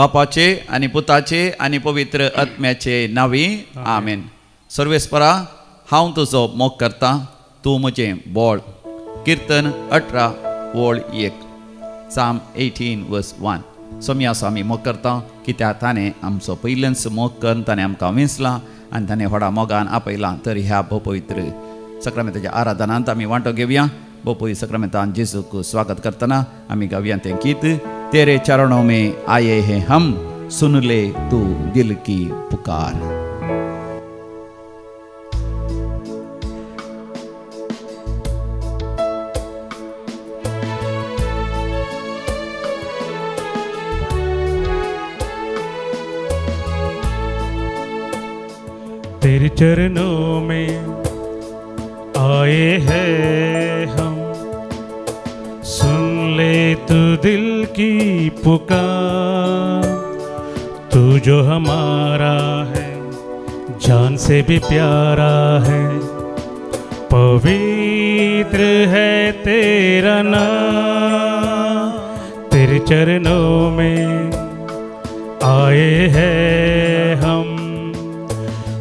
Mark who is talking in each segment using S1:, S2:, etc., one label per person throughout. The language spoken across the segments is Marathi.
S1: बापाचे आनी पुताचे आनी पवित्र आत्म्याचे नावी आमेन. सर्वेस्परा हांव तुजो मोग करता, तूं म्हजें बोळ. कीर्तन 18 वोळ 1. Psalm 18 verse 1. सोमी आसा आमी मोग करता कित्याक ताणें आमचो पयलेंच मोग करून ताणें आमकां विंचलां आनी ताणें व्हडा मोगान आपयलां. तर ह्या भोवपवित्र सक्रामेंताच्या आराधनांत आमी वांटो घेवया. भोवपवित्र सक्रामेंतान जेजूक स्वागत करतना आमी गावया तें गीत, तेरे चरणों में आए हैं हम, सुन ले तू दिल की पुकार.
S2: तेरे चरणों में आए हैं हम, सुन ले तू दिल की पुकार. तू जो हमारा है, जान से भी प्यारा है, पवित्र है तेरा नाम. तेरे चरणों में आए हैं हम,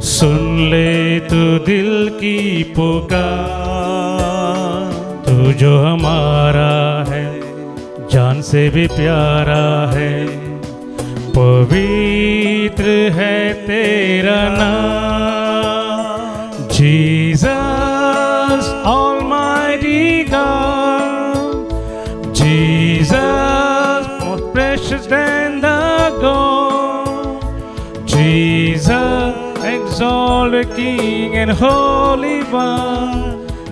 S2: सुन ले तू दिल की पुकार. तू जो हमारा है, जान से भी प्यारा है, पवित्र है तेरा नाम. Jesus, Almighty God, Jesus, most precious than the gold. Jesus, exalted King and Holy One.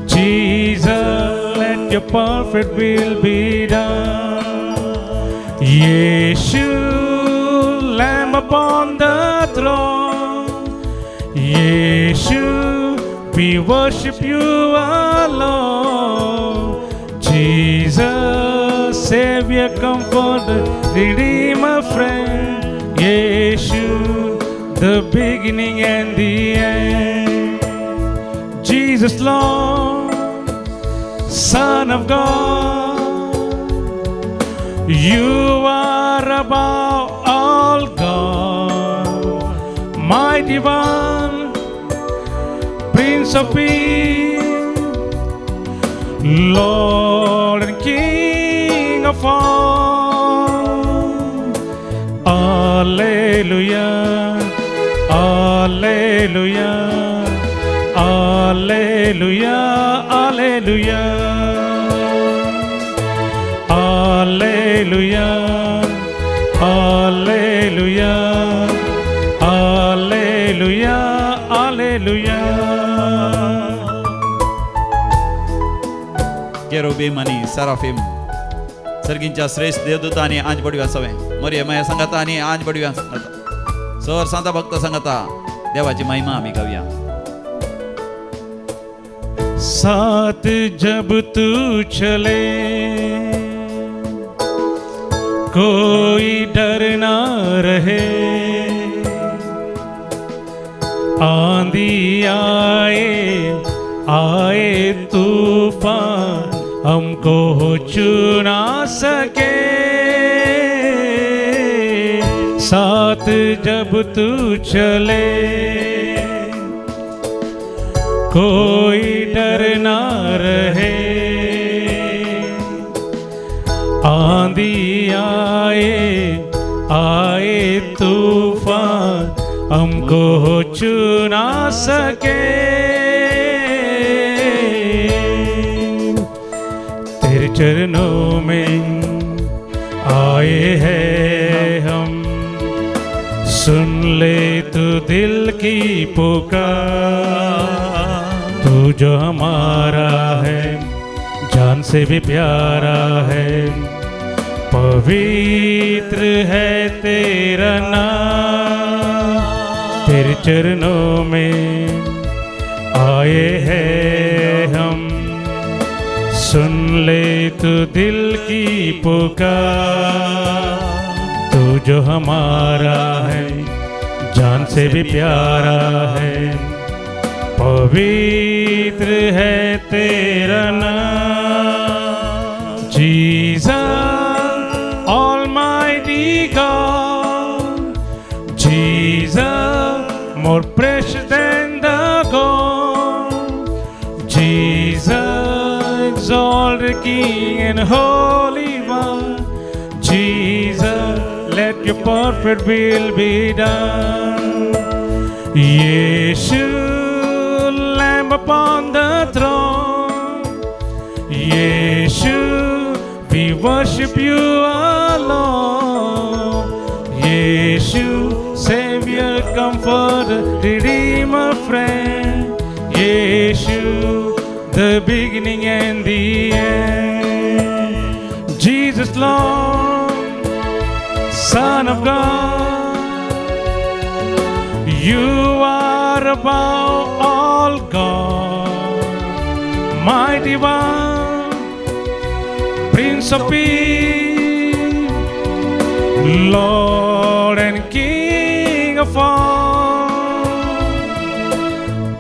S2: Jesus, let your perfect will be done. Yeshu, Lamb upon the throne. Yeshu, we worship you alone. Jesus, Savior, Comforter, Redeemer, friend. Yeshu, the beginning and the end. Jesus, Lord, Son of God, you are above all God, mighty one, Prince of Peace, Lord and King of all. Alleluia, Alleluia, Alleluia, Alleluia, Alleluia, Alleluia, Alleluia, Alleluia.
S1: केरुबीम आनी सराफीम सर्गींच्या श्रेष्ठ देवदूतांनी आंज बडव्या सवे मरियमाया सांगता आनी आंज बडव्या सांगता सर सांता भक्त सांगता देवाची महिमा आम्ही गाऊया.
S2: साथ जब तू चले कोई डर ना रहे, आंधी आए आए तूफान हमको छू ना सके. साथ जब तू चले कोई डर ना रहे, आंधी आए आए तूफान हमको छू ना सके. तेरे चरणों में आए हैं हम, सुन ले तू दिल की पुकार. तू जो हमारा है, जान से भी प्यारा है, पवित्र है तेरा नाम. तेरे चरणों में आए हैं हम, सुन ले तू दिल की पुकार. तू जो हमारा है, जान से भी प्यारा है, पवित्र है तेरा नाम. Jesus, Almighty God, more precious than the gold. Jesus, exalted King and Holy One. Jesus, let your perfect will be done. Yeshu, Lamb upon the throne. Yeshu, we worship you alone. Yeshu, Savior, Comforter, Redeemer, friend. Yeshu, the beginning and the end. Jesus, Lord, Son of God, you are above all God, mighty one, Prince of Peace, Lord and King of all.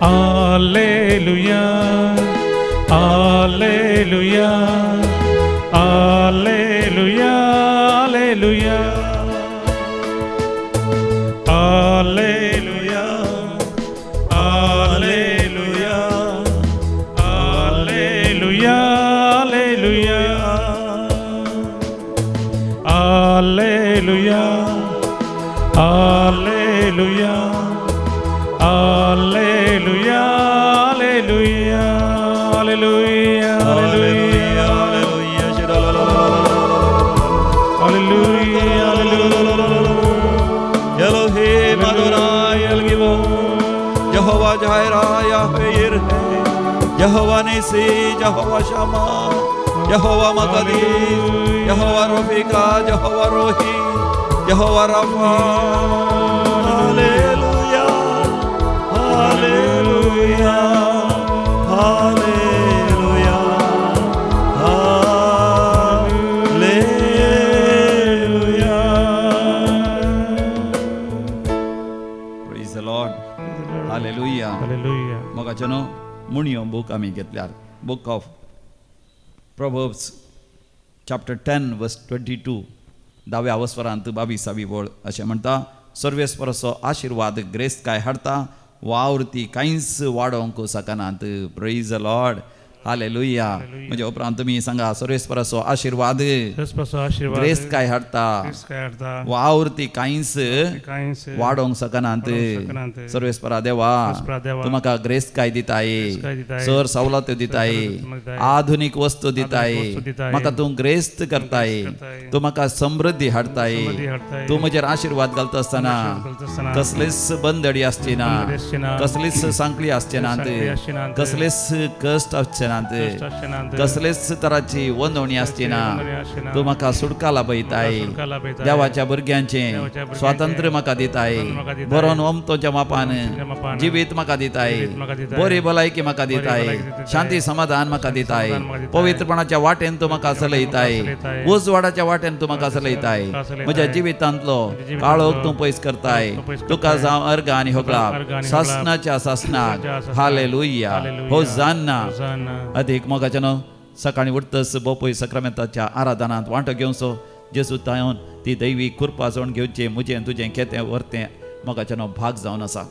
S2: Alleluia, Alleluia, Alleluia, Alleluia, Alleluia, Alleluia, Alleluia, Alleluia, Alleluia, Alleluia, Alleluia, Alleluia, Alleluia, Alleluia, Alleluia, Alleluia.
S1: Elohim Adonai El Gibor, Jehovah Jireh, Yahweh Yireh, Jehovah Nisi, Jehovah Shammah, Jehovah Makadish, Jehovah Rofika, Jehovah Rohi, Jehovah Rapha. Hallelujah, Hallelujah, Hallelujah, Hallelujah. Praise the Lord. Hallelujah.
S2: Hallelujah.
S1: मोगाचनो मुनियो बुक आमी घेतल्यार book of Proverbs chapter 10 verse 22 दाव्या अवस्वरांत 22वी वळ अशें म्हणटा सर्वेस्परसो आशीर्वाद ग्रेस काय हाडटा वावरती कांयच वाडोवंक सकनात. Praise the Lord. हालेलुया. म्हणजे उपरांत तुमी सांगा सर्वेस्परसो आशीर्वाद ग्रेस काय हाडटा वावरती कांयच वाडोवंक सकनात. सर्वेस्परा देवा तूं म्हाका ग्रेस काय दिताय, सर सवलत दिताय, आधुनिक वस्तू दिताय, म्हाका तूं ग्रेस्त करताय, तूं म्हाका समृद्धी हाडताय, तूं म्हजेर आशीर्वाद घालता आसतना कसलीच बंदडी आसची ना, कसलीच सांकळी आसची नात, कसलेच कश्ट आसचे नात, कसलेच तराची वंदवणी आसची ना. तूं म्हाका सुटका लाभयताय, देवाच्या भुरग्यांचे स्वातंत्र्य म्हाका दिताय, बरोवन वमतोच्या मापान जिवीत म्हाका दिताय, बरी भलायकी म्हाका दिताय, शांती समाधान म्हाका दिताय, पवित्रपणाच्या वाटेन तूं म्हाका चलयताय, उजवाडाच्या वाटेन तूं म्हाका चलयताय, म्हज्या जिवितांतलो काळोख तूं पयस करताय. तुका जावं अर्घ आनी होगळा सासनाच्या सासनाक. हालेलुया. होसान्ना. अधिक मोगाचनो सकाळी उठतस बोपय सक्रामेंताच्या आराधनांत वांटो घेवचो. जेजू तायोन ती दैवी कृपा जोड घेवचे म्हजें तुजें केतें वर्तें मोगाचनो भाग जावन आसा.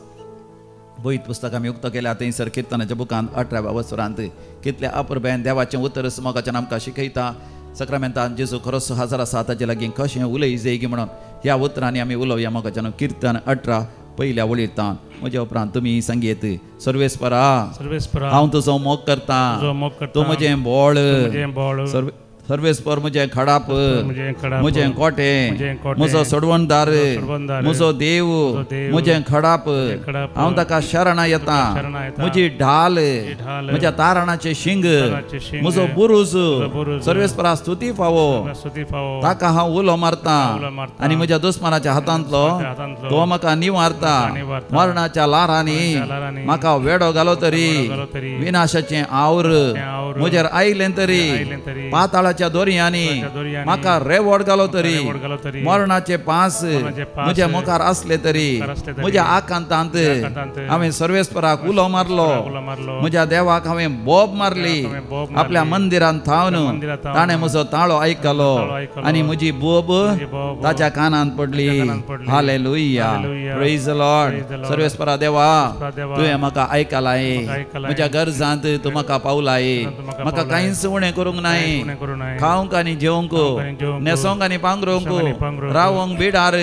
S1: बयत पुस्तक आमी उक्तो केल्या थंयसर किर्तनाच्या बुकांत 18व्या वसरांत कितल्या अप्रभेन देवाचें उतर मोगाचें आमकां शिकयता. सक्रामेंतान जेजू खरोच हजर आसा ताचे लागीं कशें उलय जैगी म्हणून ह्या उतरांनी आमी उलोवया. मोगाचें कीर्तन 18 पहिल्या वळीरतान. म्हज्या उपरांत तुमी सांगीत सर्वेस्परा हांव तुजो मोग करता, तूं म्हजें बोळ, सर्वेस्पर म्हजें खडाप, म्हजें कोटे, म्हजो सोडवणदार, म्हजो देव, म्हजें खडाप, हांव ताका शरणा येता, म्हजी ढाल, म्हज्या तारणाचें शिंग, म्हजो बुरूज. सर्वेस्परा स्तुती फावो, ताका हांव उलो मारता आनी म्हज्या दुस्मानाच्या हातांतलो तो म्हाका निवारता. मरणाच्या लारांनी म्हाका वेडो घालो तरी, विनाशाचें आवर म्हजेर आयलें तरी, पाताळाच्या उदकाच्या दोरयांनी
S2: दोरयांनी
S1: म्हाका रेवोड घालो तरी
S2: रेवोड घालो तरी
S1: मरणाचे पास
S2: पास
S1: म्हज्या मुखार असले तरी म्हज्या आकांतांत हांवें सर्वेस्पराक उलो मारलो म्हज्या देवाक हांवें बोब मारली आपल्या मंदिरांत थावन ताणें म्हजो ताळो आयकलो आनी म्हजी बोब ताच्या कानांत पडली हालेलुया प्रेज द लॉर्ड सर्वेस्परा देवा तुवें म्हाका आयकलाय म्हज्या गरजांत तूं म्हाका पावलाय म्हाका कांयच उणें करूंक नाय खावंक आनी जेवंक न्हेसोंक आनी पांघरूंक रावंक बिडार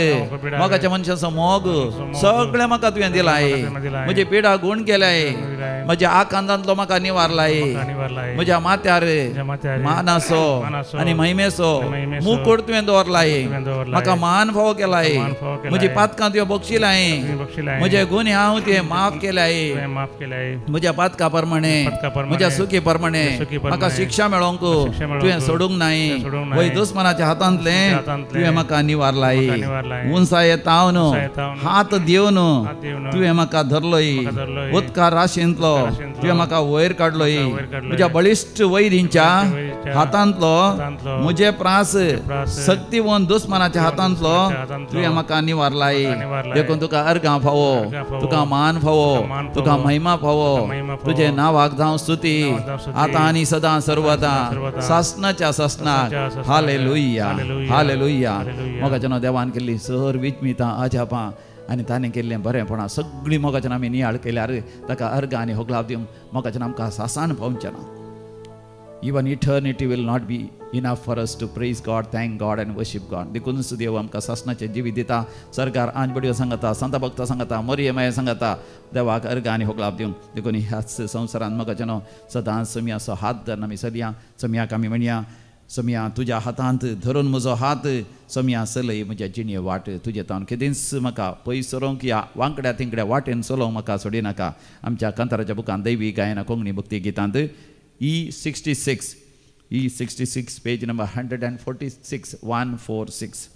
S1: मोगाच्या मनशाचो मोग सगळें म्हाका तुवें दिलाय म्हजी पिडा गुण केल्याय म्हज्या आकांतांतलो म्हाका निवारलाय म्हज्या माथ्यार मानाचो आनी महिमेचो मुकुट तुवें दवरलाय म्हाका मान फावो केलाय म्हजी पातकां तुवें बक्षिलाय म्हजे गुन्हे हांव तुवें माफ केल्याय म्हज्या पातका प्रमाणे म्हज्या सुखी प्रमाणे म्हाका शिक्षा मेळोंक तुवें सोडूंक नाय वय दुस्मनाच्या हातांतले तुवें म्हाका निवारलाय उंचाये तावन हात दिवन तुवें म्हाका धरलोय उदका राशींतलो तुवें म्हाका वयर काडलोय म्हज्या बळिश्ट वैरींच्या हातांतलो म्हजे प्रास सक्तीवन दुस्मनाच्या हातांतलो तुवें म्हाका निवारलाय देखून तुका अर्गां फावो तुका मान फावो तुका महिमा फावो तुजे नांवाक जावं स्तुती आतां आनी सदां सर्वदा सासनाच्या सासनाक हालेलुया हालेलुया मोगाच्या देवान केल्ली सर विचमितां अजापां आनी ताणें केल्लें बरेंपणां सगळीं मोगाच्यान आमी नियाळ केल्यार ताका अर्गां आनी होगलाव दिवंक मोगाच्यान आमकां सासान पावचें ना. Even eternity will not be enough for us to praise God, thank God and worship God. देखून देव आमकां सासनाचें जिवीत दिता सरकार आंजबडयो सांगता संत भक्तां सांगता मरियमाय सांगता देवाक अर्गां आनी होगलाव दिवंक देखून ह्याच संवसारांत मोगाच्यान सदां समियाचो हात धरून आमी सदया समियाक आमी म्हणया समिया तुज्या हातांत धरून म्हजो हात समिया चलय म्हज्या जिणे वाट तुजे तावन केदींच म्हाका पयस सरोंक या वांकड्या तिंकड्या वाटेन चलोवंक म्हाका सोडिनाका. आमच्या कांताराच्या बुकांत दैवी गायना कोंकणी भक्ती गितांत E66 page number 146 146.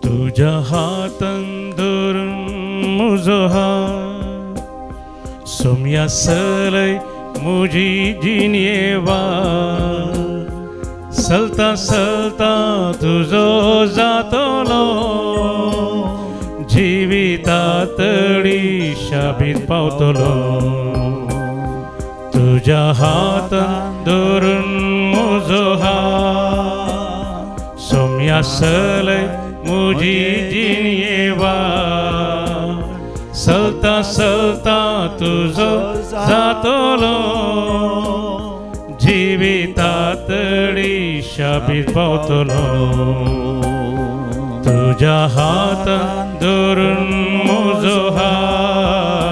S2: तुझ्या हातान धरून म्हजो हात सोम्या चलय म्हजी जिणेवा चलता चलता तुजो जातलो जिवितातडी शाबीत पावतलो. तुझ्या हातान धरून म्हजो हात सोम्या चलय म्हजी जिणेवा चलता चलता तुजो जातलो जिवितातडी शाबीत पावतलो. तुझ्या हातान धरून म्हजो हात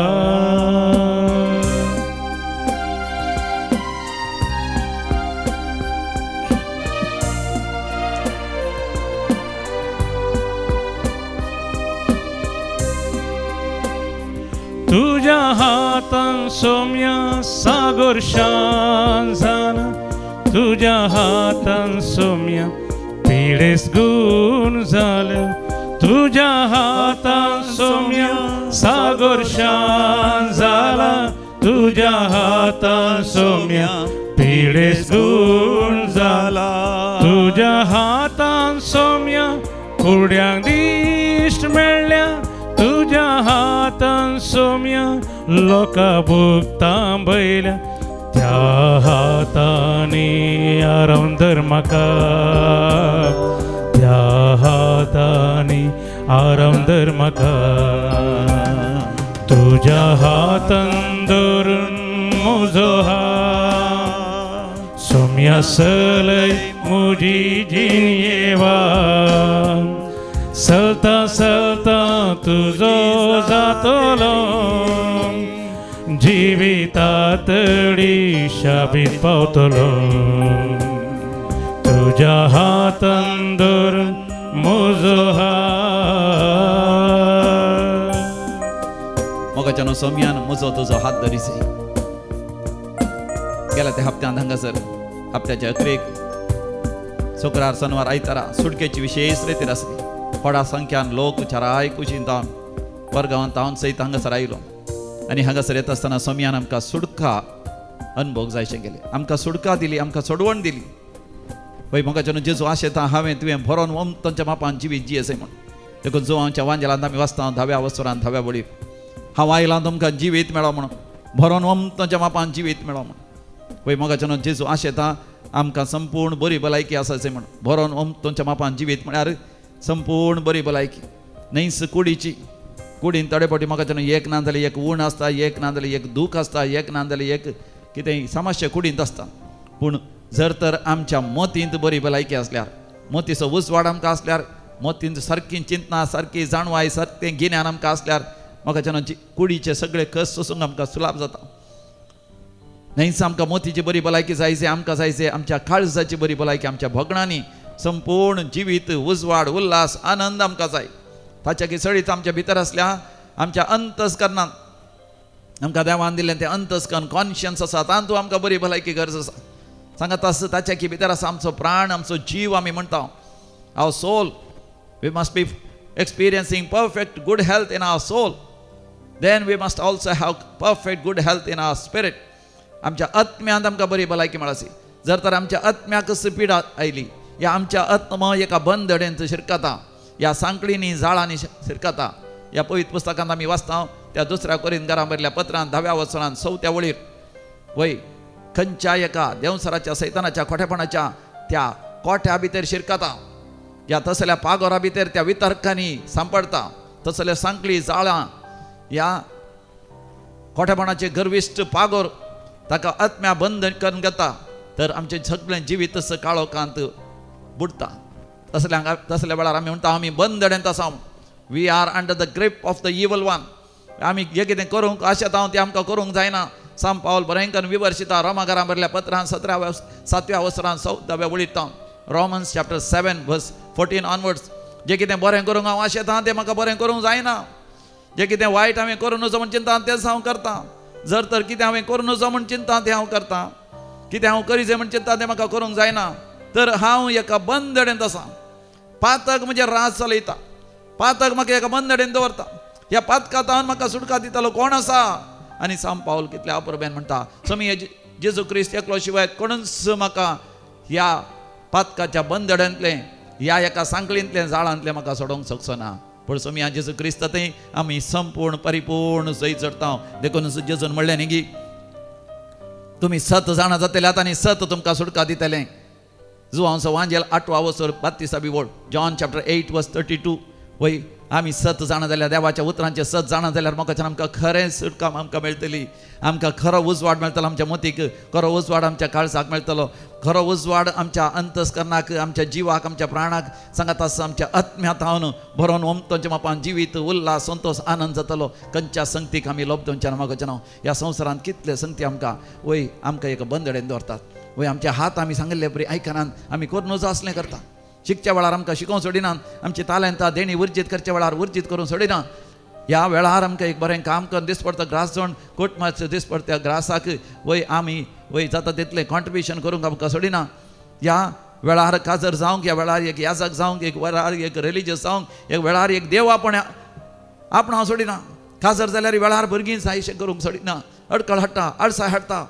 S2: तुझ्या हातान सोम्या सागर शांत जाना तुझ्या हातान सोम्या पिडेस गुण जाले तुझ्या हातान सोम्या सागर शांत जाला तुझ्या हातान सोम्या पिडेस गुण जाला तुझ्या हातान सोम्या कुड्यांक दिश्ट मेळ्ळ्या तुझ्या हातान सोम्या लोका भुगतां बैल्या त्या हातांनी आराम धर म्हाका त्या हातांनी आराम धर म्हाका. तुझ्या हातान धरून म्हजो हात सोम्या चलय म्हजी जिणेवा चलता चलता तुजो जातलो जिवितातडी शाबीत पावतलो. तुझ्या हातान धरून म्हजो हात
S1: मोगाच्यान सोम्यान म्हजो तुजो हात धरिसय. गेल्या त्या हप्त्यांत हांगासर हप्त्याच्या अखेरेक शुक्रार शनिवार आयतारा सुटकेची विशेष रितीर आसली व्हडा संख्यान लोक विचाराय कुशींत परगांवांत हांव सयत हांगासर आयलो आनी हांगासर येता आसतना स्वामियान आमकां सुडका अनुभव जायशें गेले आमकां सुडका दिली आमकां सोडवण दिली पळय म्हाका जेजू आशेता हांवें तुवें भरोन वमतांच्या मापान जिवीत जियेसय म्हण देखून जो हांवच्या वांजेलांत आमी वाचता 10व्या वसरान 10व्या बळीर हांव आयलां तुमकां जिवीत मेळो म्हणून भरोन वमतांच्या मापान जिवीत मेळो म्हणून पळय म्हाका जेजू आशेता आमकां संपूर्ण बरी भलायकी आसाचें म्हण भरोन वमतांच्या मापान जिवीत म्हळ्यार संपूर्ण बरी भलायकी न्हयस कुडीची कुडीन थोडे फावटी म्हाका एक ना जाल्यार एक उण आसता एक ना जाल्यार एक दूख आसता एक ना जाल्यार एक कितेंय समस्या कुडींत आसता पूण जर तर आमच्या मोतींत बरी भलायकी आसल्यार मोतीचो उसवाड आमकां आसल्यार मोतींत सारकी चिंतना सारकी जाणवाय सारकें गिन्यान आमकां आसल्यार म्हाका कुडीचे सगळे कस सोसूंक आमकां सुलाभ जाता न्हयच आमकां मोतीची बरी भलायकी जायचे आमकां जायचे आमच्या काळजाची बरी भलायकी आमच्या भोगणांनी संपूर्ण जिवीत उजवाड उल्हास आनंद आमकां जाय ताच्या किसळीत आमच्या भितर आसल्या आमच्या अंतस्करणांत आमकां देवान दिलें तें अंतस्करण कॉन्शियन्स आसा तातूंत आमकां बरी भलायकी गरज आसा सांगात आस ताच्या की भितर आसा आमचो प्राण आमचो जीव आमी म्हणटा our soul we must be experiencing perfect good health in our soul then we must also have perfect good health in our spirit आमच्या आत्म्यांत आमकां बरी भलायकी मेळासी जर तर आमच्या आत्म्याक पिडा आयली या आमच्या आत्मा एका बंदडेंत शिरकता या सांकळींनी जाळांनी शिरकता या पवित्र पुस्तकांत आमी वाचता त्या दुसऱ्या कोरिंथकारां बरयल्ल्या पत्रांत 10व्या वचनांत 4थ्या वळीर वय खंयच्या एका देवसराच्या सैतानाच्या खोटेपणाच्या त्या कोठ्या भितर शिरकता या तसल्या पागोरा भितर त्या वितर्कांनी सांपडता तसले सांकळी जाळां या खोटेपणाचे गर्विश्ट पागोर ताका आत्म्या बंद करून घेता तर आमचें सगळें जिवीत काळोखांत बुडता तसल्या वेळार आमी म्हणटा आमी बंदडेंत आसा we are under the grip of the evil one आमी जे कितें करूंक आशेता तें आमकां करूंक जायना साम पावल बरेंकर विवर्शिता रोमाकारां बरयल्ल्या पत्रांत 7व्या वसरांत 14व्या वळीर रोमन्स चॅप्टर 7 वर्स 14 ऑनवर्ड्स जे कितें बरें करूंक हांव आशेता तें म्हाका बरें करूंक जायना जे कितें वायट हांवें करूं नजो म्हण चिंता तेंच हांव करतां जर तर कितें हांवें करूं नजो म्हण चिंता तें हांव करतां कितें हांव करीचें म्हण चिंता तें म्हाका करूंक जायना तर हांव एका बंदडेंत आसा पातक म्हणजे रास चलयता पातक म्हाका एका बंदडेंत दवरता ह्या पातकांतान म्हाका सुटका दितालो कोण आसा आनी साम पावल कितल्या अपुरब्यान म्हणटा स्वामी जेजू क्रिस्त एकलो शिवाय कोणूच म्हाका ह्या पातकाच्या बंदड्यांतले ह्या एका सांकळींतले जाळांतले म्हाका सोडोंक शकचो ना पूण स्वामी जेजू क्रिस्त थंय आमी संपूर्ण परिपूर्ण जैत चडटा देखून जेजून म्हणलें न्ही की तुमी 7 जाणां जातल्यात आनी 7 तुमकां सुटका दितलें जुआंचो वांजेल 8वा वसर 32 वळ जॉन चॅप्टर 8 वर्स 32 वय आमी 7 जाणां जाल्यार देवाच्या उतरांचे 7 जाणां जाल्यार म्हाका आमकां खरें सुटका आमकां मेळटली आमकां खरो उजवाड मेळटलो आमच्या मोतीक खरो उजवाड आमच्या काळजाक मेळटलो खरो उजवाड आमच्या अंतस्करणाक आमच्या जिवाक आमच्या प्राणाक सांगात आसा आमच्या आत्म्यांत हांव भरोन ओमतांच्या मापान जिवीत उल्हास संतोष आनंद जातलो खंयच्या संगतीक आमी लोबतोंच्या म्हाका ह्या संवसारांत कितले संगती आमकां वय आमकां एक बंदडेन दवरतात वय आमचे हात आमी सांगिल्ले बरी आयकनात आमी करूं नजो असलें करता शिकच्या वेळार आमकां शिकोवंक सोडिनात आमची तालंतां देणी वर्जीत करच्या वेळार वर्जीत करूंक सोडिना ह्या वेळार आमकां एक बरें काम करून दिस पडटा ग्रास जोड कोटमाचो दीस पडटा त्या ग्रासाक वय आमी वय जाता तितलें कॉन्ट्रिब्युशन करूंक आमकां सोडिना ह्या वेळार काजर जावंक ह्या वेळार एक याजक जावंक एक वेळार एक रिलिजियस जावंक एक वेळार एक देव आपण हांव सोडिना काजर जाल्यार वेळार भुरगीं जायशें करूंक सोडिना अडकळ हाडटा आळसाय हाडटा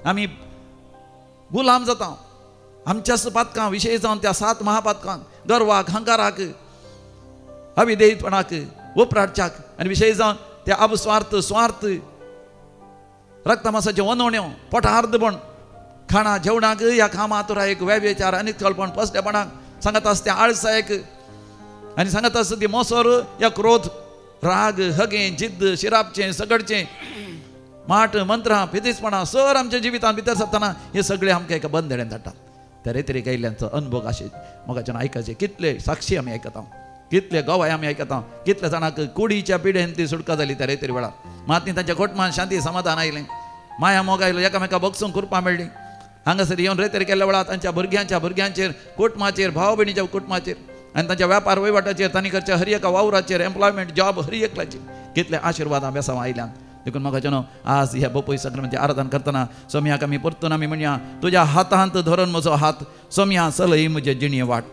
S1: आमी गुलाम जाता आमच्याच पातकां विशय जावन त्या 7 महापातकांक गर्वाक हंकाराक अविधेयपणाक उपराटच्याक आनी विशय जावन त्या अपस्वार्थ स्वार्थ रक्तमासाच्यो वनवण्यो पोटार्दपण खाणा जेवणाक ह्या कामातुरायेक वेव्यचार आनी कळपण पसलेपणाक सांगत आसा त्या आळसायेक आनी सांगत आसा ती मोसोर या क्रोध राग हगे जिद्द शिरापचें सगळचें माट मंत्रां फितीसपणां सर आमच्या जिवितांत भितर सरतना हे सगळे आमकां एका बंदडेन धाडटात त्या रेतरी गायल्यांचो अनुभव अशें म्हाका आयकचे कितले साक्षी आमी आयकता कितले गवाय आमी आयकता कितले जाणांक कुडीच्या पिडेन ती सुटका जाली त्या रेतरी वेळार माती तांच्या कोटमान शांती समाधान आयलें माया मोग आयलो एकामेका बगसूंक कुरपां मेळ्ळी हांगासर येवन रेतरी केल्ल्या वेळार तांच्या भुरग्यांचेर कुटुंबाचेर भाव भयणीच्या कुटुंबाचेर आनी तांच्या वेपार वहिवाटाचेर तांणी करच्या हर एका वावराचेर एम्प्लॉयमेंट जॉब हर एकल्याचेर कितले आशिर्वाद बेसांव आयल्यान देखून म्हाका न्हू आज ह्या बापूय सक्रामेंताची आराधना करतना सोम्याक आमी परतून आमी म्हणया तुज्या हातांत धरून म्हजो हात सोम्या चलय म्हजे जिणये वाट.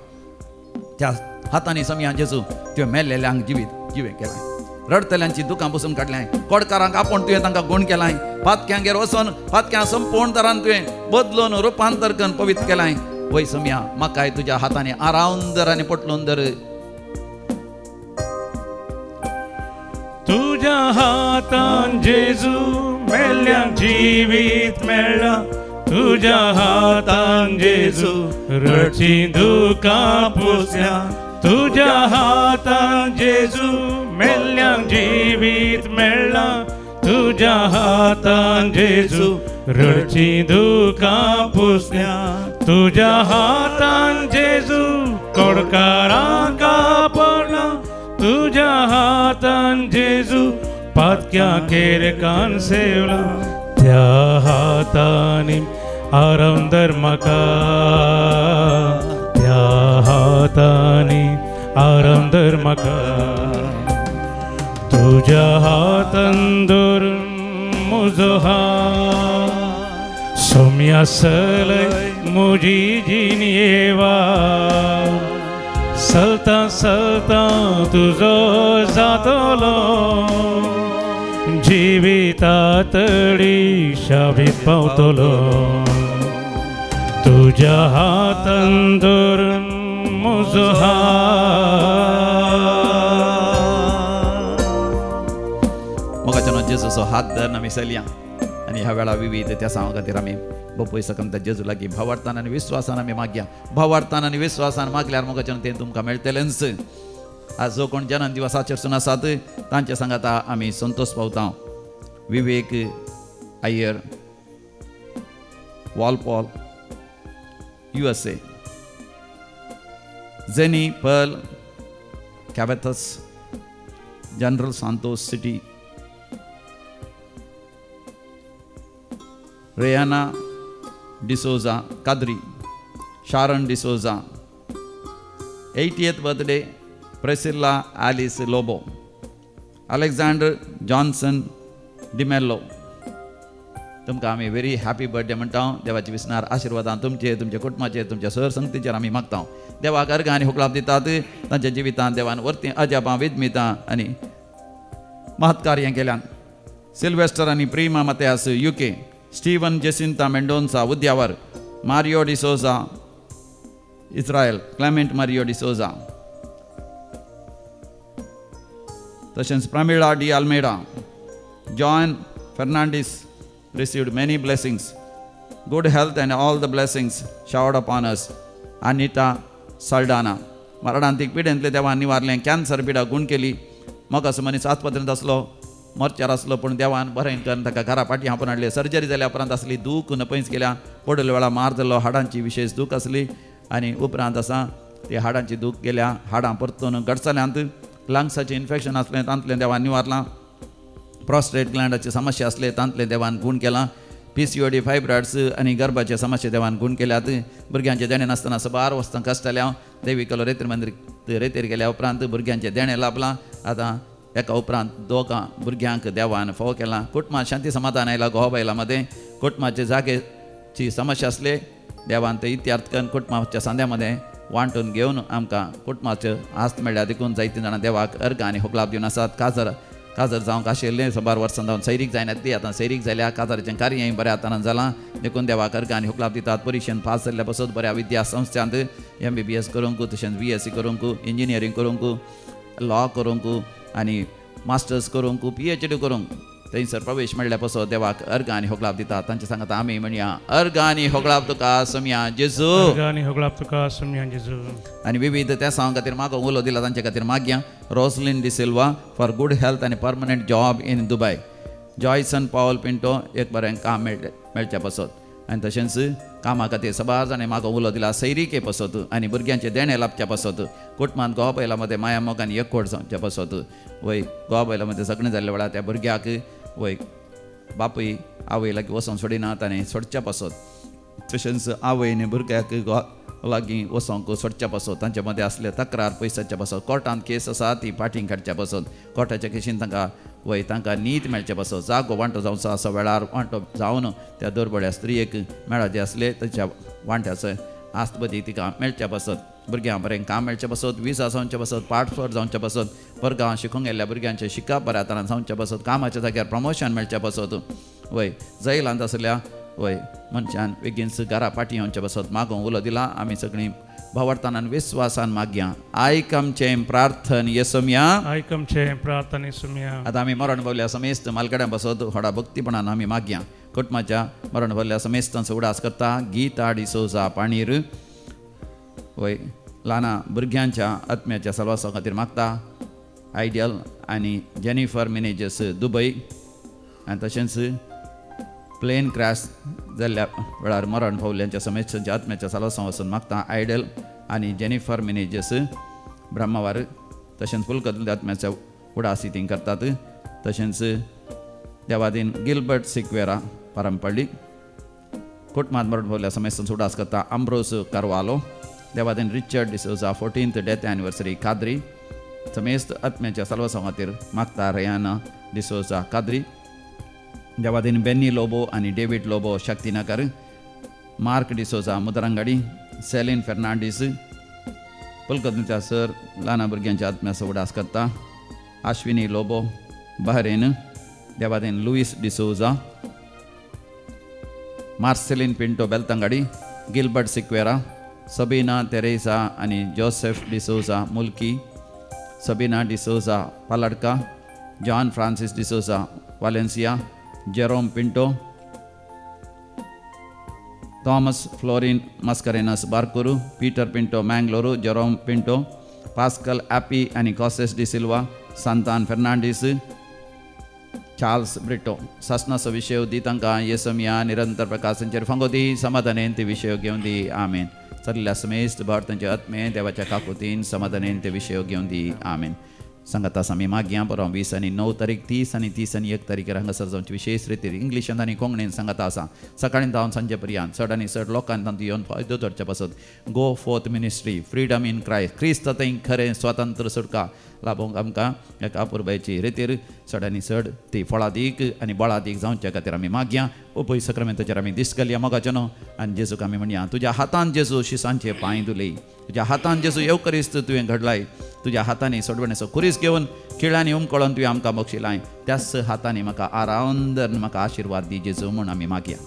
S1: त्या हातांनी सोम्या जेजू त्यो मेल्लेल्यांक जिवे केलाय, रडतल्यांची दुकां पसून काडल्याय, कोडकारांक आपूण तुवें तांकां गूण केलाय, फातक्यांगेर वचून फातक्यां संपूर्ण तरान तुवें बदलून रुपांतर करून पवित्र केलाय. वय सोम्या म्हाकाय तुज्या हातांनी आरावन धर आनी पटलून धर.
S2: तुझ्या हातान जेजू मेल्ल्यांक जिवीत मेळ्ळा, तुझ्या हातान जेजू रडची दुकां पुसल्या, तुझ्या हातान जेजू मेल्ल्यांक जिवीत मेळ्ळा, तुझ्या हातान जेजू रडची दुकां पुसल्या, तुझ्या हातान जेजू कोडकारांक आपणला, तुझ्या हातान जेजू पातक्यां कान सेवला, त्या हातांनी आराम धर म्हाका, त्या हातांनी आराम धर म्हाका, तुझ्या हातान धरून म्हजो हात सोम्या चलय म्हजी जिणये वाट. चलता चलता तुजो जातलो जिवितातडी शाबीत पावतलो, तुझ्या हातान धरून म्हजो
S1: मोगाच्या जेजूचो हात धरून आमी चलया आनी ह्या वेळा विविध त्या सांगा खातीर आमी बापूय सकमता जेजू लागीं भावार्थान आनी विश्वासान आमी मागया. भावार्थान आनी विश्वासान मागल्यार मोगाच्यान तें तुमकां मेळटलेंच. आज जो कोण जन्म दिवसाचेरसून आसात तांचे सांगात आमी संतोश पावता. Vivek Iyer, Walpole USA, Jenny Pearl Cabeths, General Santos City, Reyana D'Souza Kadri, Sharon D'Souza, 80th birthday Priscilla Alice Lobo, Alexander Johnson D'Mello. तुमकां आमी व्हेरी हॅपी बर्थडे म्हणटा. देवाची विस्नार आशिर्वादां तुमचेर, तुमच्या कुटुंबाचेर, तुमच्या सर संगतीचेर आमी मागता. देवाक अर्घ आनी हुकलाप दितात. तांच्या जिवितांत देवान वर्ती अजापां विधमितां आनी महत्कार्यां केल्यान. सिल्वेस्टर आनी Prima Mathias UK, Steven Jacinta Mendonca Udyavar, Mario D'Souza Israel, Clement Mario D'Souza, तशेंच Pramila De Almeida, John Fernandes received many blessings, good health and all the blessings showered upon us. Anita Saldana, मरणांतीक पिडेंतले देवान निवारलें. कॅन्सर पिडा गूण केली. म्हाका असो मनीस आस्पत्रेंत आसलो, मोर्चार आसलो, पूण देवान बरें करून ताका घरा फाटीं हांपून हाडले. सर्जरी जाल्या उपरांत आसली, दूख पयस केल्या, पडले वेळा मार जाल्लो, हाडांची विशेश दूख आसली आनी उपरांत आसा ती हाडांची दूख गेल्या. हाडां परतून घटसल्यांत, लंग्साचें इन्फेक्शन आसलें, तांतलें देवान निवारलां. प्रॉस्टेट ग्लँडाची समस्या असले, तांतले देवान गूण केला. PCOD, फायब्रॉइड्स आनी गर्भाचे समस्या देवान गूण केल्यात. भुरग्यांचे देणे नासतना 12 वर्सां कश्टाल्या. देवी कलो रेतीर मंदिर रेतीर गेल्या उपरांत भुरग्यांचे देणे लाभलां. आतां एका उपरांत दोगां भुरग्यांक देवान फोव केला. कुटुंबात शांती समाधान आयला. घोव मध्ये कुटुंबाचे जागेची समस्या असले, देवान ते इत्यार्थ करून कुटुंबाच्या सांद्यामध्ये वांटून घेवन आमकां कुटुंबाच्यो आस्त मेळ्ळ्या. देखून जायतीं जाणां देवाक अर्घ आनी होकलाप दिवन आसात. काजर जावंक आशिल्लें 12 वर्सां जावन सैरीक जायनात ती, आतां सैरीक जाल्या. काजराचें कार्यय बऱ्या हातान जालां. देखून देवाक अर्घ आनी होकलाप दितात. परिक्षेंत पास जाल्ल्या पासून बऱ्या विद्या संस्थांत MBBS करूंक, तशेंच BSc करूंक, इंजिनियरींग करूंक, लॉ करूंक आनी मास्टर्स करूंक, PhD करूंक थंयसर प्रवेश मेळ्ळ्या पासून देवाक अर्घ आनी होकलाप दितात. तांचे सांगात आमी म्हणया अर्घ आनी होकलाप तुका सोम्या जेजू,
S2: अर्घ आनी होकलाप तुका सोम्या जेजू.
S1: आनी विविध त्या सांग खातीर म्हाका उलो दिला तांचे खातीर मागया. Roslin de Silva for good health आनी परमनंट जॉब इन दुबय. जॉयसन पावल पिंटो एक बरें काम मेळच्या पासून. आनी तशेंच कामा खातीर 12 जाणें म्हाका उलो दिला सैरीके पासून आनी भुरग्यांचे देणे लाभच्या पासून. कुटुंबांत घोवा बैला मदें माया मोग आनी एकवट जावच्या पासून. वय घोवा बैला मदें झगडीं जाल्ल्या वेळार त्या भुरग्याक वय बापूय आवय लागीं वचोंक सोडिनात आनी सोडच्या पासून. तशेंच आवयन भुरग्याक लागीं वचोंक सोडच्या पासून. तांचे मदें आसले तक्रार पयसाच्या पासून. कोर्टांत केस आसा ती फाटीं काडच्या पासून. कोर्टाच्या केसीन तांकां वय तांकां नीत मेळचे पासत जागो वांटो जावचो असो वेळार वांटो जावन त्या दोरबड्या स्त्रियेक मेळा जे असले ताच्या वांट्याचो आस्तपती तिका मेळचे पासत भुरग्यां बरें काम मेळचें पासत विजा जावचें पासत पाठफळ जावचें पासत परगांव शिकूंक गेल्ल्या भुरग्यांचें शिकप बऱ्या तरान जावचें पासत कामाच्या जाग्यार प्रमोशन मेळचें पासत वय जैलांत आसल्या वय मनशान बेगीनच घरा फाटीं येवचें पासत मागोवंक उलो दिला आमी सगळीं भावार्थान विश्वासान मागया आयक आमचें प्रार्थन येसुम्या
S2: आयकमचे प्रार्थने सुमिया
S1: आतां आमी मरण पावल्या समेस्त मालगड्यां बसत व्हडा भक्तीपणान आमी मागया कुटुंबाच्या मरण पावल्या समेस्तांचो उडास करता गीता डिसोजा पाणीर वय ल्हाना भुरग्यांच्या आत्म्याच्या सल्वासा खातीर मागता आयडियल आनी जेनिफर मॅनेजर्स दुबय आनी तशेंच प्लेन क्रॅश जाल्ल्या वेळार मरण पावल्यांच्या समेस्तांच्या आत्म्याच्या सल्वासा वचून मागता आयडियल आनी जेनिफर मॅनेजर्स ब्रह्मावार तशेंच फुलकत आत्म्याच्या उडास हितीं करतात तशेंच देवादीन गिल्बर्ट सिक्वेरा परंपळ्ळी कुटुंबांत मरण पावल्या समेस्तांचो उडास करता अम्ब्रोस कारवालो देवादीन Richard D'Souza 14th death anniversary Kadri समेस्त आत्म्याच्या सल्वासा खातीर मागता रेयाना D'Souza Kadri Devadin Benny Lobo आनी David Lobo Shaktinagar Mark D'Souza Mudarangadi Celine Fernandes पुलकत्नीच्या सर ल्हान भुरग्यांच्या आत्म्याचो उडास करता अश्विनी लोबो बहरेन देवादीन Louis D'Souza Marceline Pinto Belthangady Gilbert Sequeira Sabina Teresa आनी Joseph D'Souza Mulki Sabina D'Souza Paldka John Francis D'Souza Valencia Jerome Pinto Thomas Florin Mascarenhas Barkur Peter Pinto Mangaluru Jerome Pinto Pascal एपी आनी कॉसेस De Silva Santan Fernandes Charles Brito सस्नाचो विशय दी तांकां येसुमिया निरंतर प्रकाशांचेर फंगोदी समाधानेन ते विशय घेवन दी आमेन चल्ल्या समेस्त भारतांचे आत्मे देवाच्या काकुतीन समाधानेन ते विशय घेवन दी आमेन सांगातास आमी मागया बरो 20 आनी 9 तारीख 30 आनी 30 आनी 1 तारीखेर हांगासर जावचे विशेष रितीर इंग्लिशांत आनी कोंकणीन सांगाता आसा सकाळीं जावन सांजे पर्यंत चड आनी चड लोकांक तांतूं येवन फायदो धरचे पासत go forth ministry freedom in Christ क्रिस्ततांक खरें स्वातंत्र्य सुटका लाभोवंक आमकां एका पुरबायची रितीर चड आनी चड ती फळादीक आनी बळादीक जावचे खातीर आमी मागया उपय सक्रामेंताचेर आमी दीस घालया मोगाचेनो आनी जेजूक आमी म्हणया तुज्या हातान जेजू शिसांचे पांय धुले तुज्या हातान जेजू येवकरिस्त तुवें घडलाय तुज्या हातांनी सोडवण्याचो कुरीस घेवन खिळांनी उमकळोन तुवें आमकां बक्षिलाय त्याच हातांनी म्हाका आरावंदर म्हाका आशिर्वाद दी जेजू म्हूण आमी मागया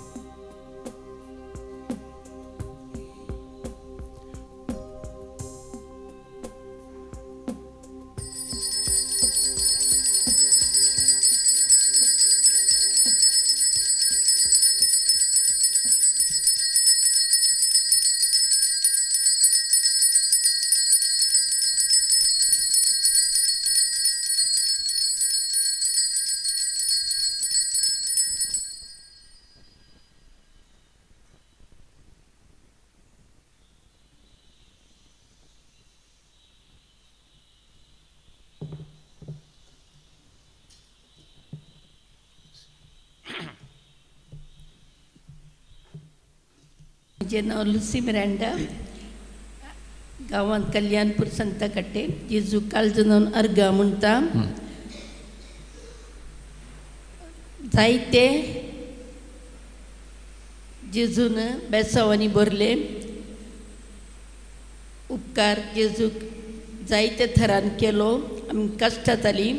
S3: म्हजें नांव लुसी मिरांडा गांवांत कल्याणपूर संता कट्टे जेजू काळजून अर्गा म्हणटा जायते जेजून बेसांवांनी भरले उपकार जेजूक जायते थरान केलो आमी कश्टांत आली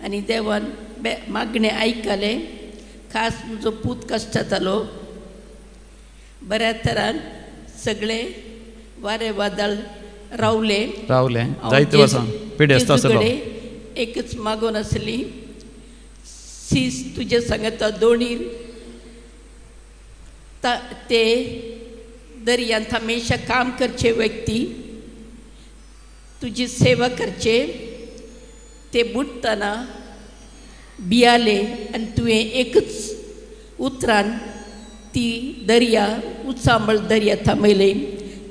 S3: आनी देवान मागणें आयकले खास म्हजो पूत कश्टांत आलो बऱ्या तरान सगळे वारे वादळ रावले
S1: जायते वर्सां पिडेस्त आसलो
S3: एकच मागोन आसली सीस तुजे सांगता दोणीर ते दर्यांत हमेशा काम करचे व्यक्ती तुजी सेवा करचे ते बुडटना भियाले आनी तुवें एकच उतरान ती दर्या उत्सांबळ दर्या थांबयले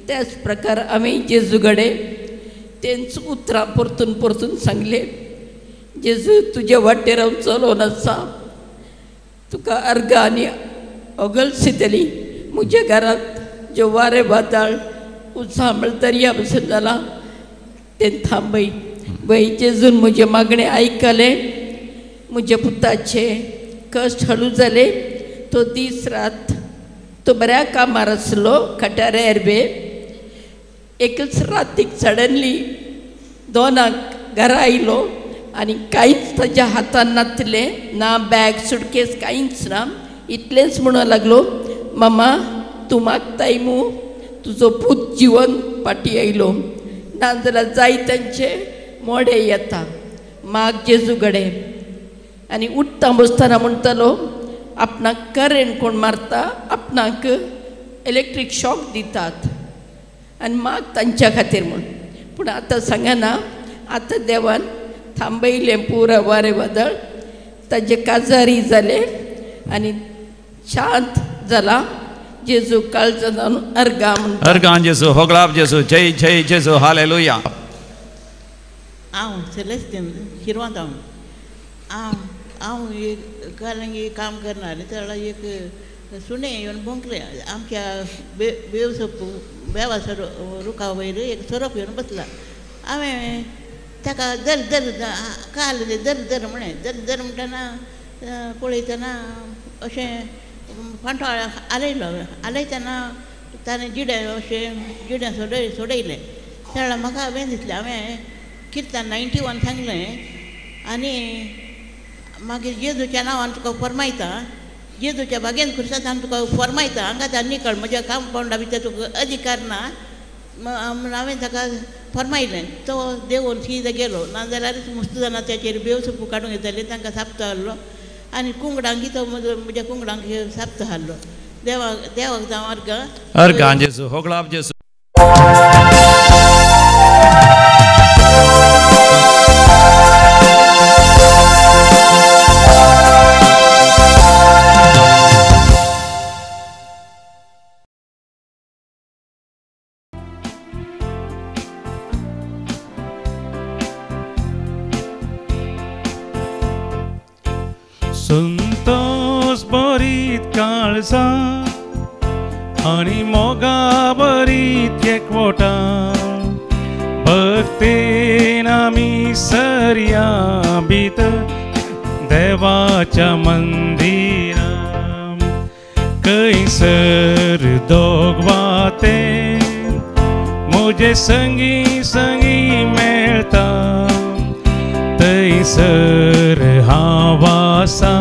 S3: त्याच प्रकार आमी जेजू कडेन तेंच उतरां परतून परतून सांगले जेजू तुजे वाटेर हांव चलोवन आसा तुका अर्गां आनी ओगल्स दिली म्हज्या घरांत जे वारे वादळ उत्सांबळ दर्या बसून जाला तें थांबय वय जेजून म्हजे मागणें आयकलें म्हज्या पुताचे कश्ट हळू जाले तो दीस रात तो बऱ्या कामार आसलो खटाऱ्यार बे एकच रातीक सडनली 2 घरा आयलो आनी कांयच ताज्या हातान नासलें ना बॅग सुटकेस कांयच ना इतलेंच म्हणूंक लागलो मामा तूं मागताय मू तुजो पूत जिवन फाटी आयलो नाजाल्यार जायत्यांचे मोडे येता माग जेजू गडे आनी उठता बसतना म्हणटालो आपणाक करंट कोण मारता आपणाक इलेक्ट्रीक शॉक दितात आनी माग तांच्या खातीर म्हूण पूण आतां सांगना आतां देवान थांबयलें पुरा वारें वादळ ताजे काजारी जाले आनी शांत जाला जेजू काळजान अर्गा म्हणटा
S1: अर्गां जेजू होगळाप जेजू जय जय जेजू हालेलुया
S4: हांव सेलेस्टीन शिरवांत हांव एक कालंगी काम करनाले तेन्ना एक सुणे येवन भोंकले आमच्या बेवासर रुखा वयर एक सोरोप येवन बसला हांवें ताका दर दर काल दर दर म्हणे दर म्हणटना पळयतना अशें फांटो आलयतना ताणें जिड्या सोडयलें तेन्ना म्हाका हांवें दिसलें हांवें किर्तन 91 सांगलें आनी मागीर जेजूच्या नांवान तुका फरमायता जेजूच्या बागेन खुर्सातान तुका फरमायता हांगा निकळ म्हज्या कांपाउंडा भितर तुका अधिकार ना हांवें ताका फरमायलें तो देंवून सीद गेलो नाजाल्यार मस्त जाणां त्याचेर बेवसोपू काडूंक येताले तांकां साप्तो हाडलो आनी कुंगडांक तो म्हज्या कुंगडांक साप्तो हाडलो देवाक जावं
S1: अर्गां जेजू होगळाप जेजू
S2: संतोष बरीत काळजा आनी मोगा बरीत एकवटा भक्तेन आमी सरया भितर देवाच्या मंदिरांत खंयसर दोगवाते म्हजे संगी संगी मेळटा थंयसर हांव आसा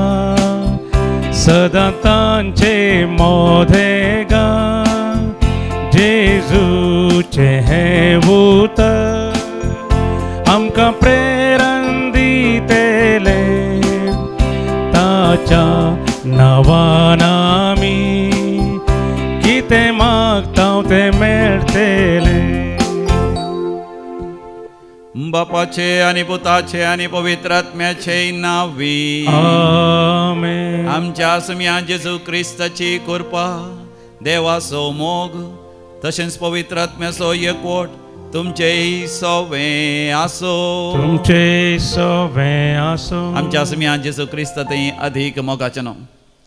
S2: सदां तांचे मोदेगा जेजूचे हें उतर आमकां प्रेरण दितेले ताच्या नांवान आमी कितें मागता तें मेळटलें
S1: बापाचे आणि पुताचे आणि पवित्र आत्म्याचे नावी
S2: आमेन
S1: आमच्या सम्या जेजू क्रिस्ताची कृपा देवाचो मोग तशेंच पवित्र आत्म्याचो एकवट तुमचेय सवे आसो आमच्या सम्या जेजू क्रिस्त थंय अधिक मोगाचे न्हू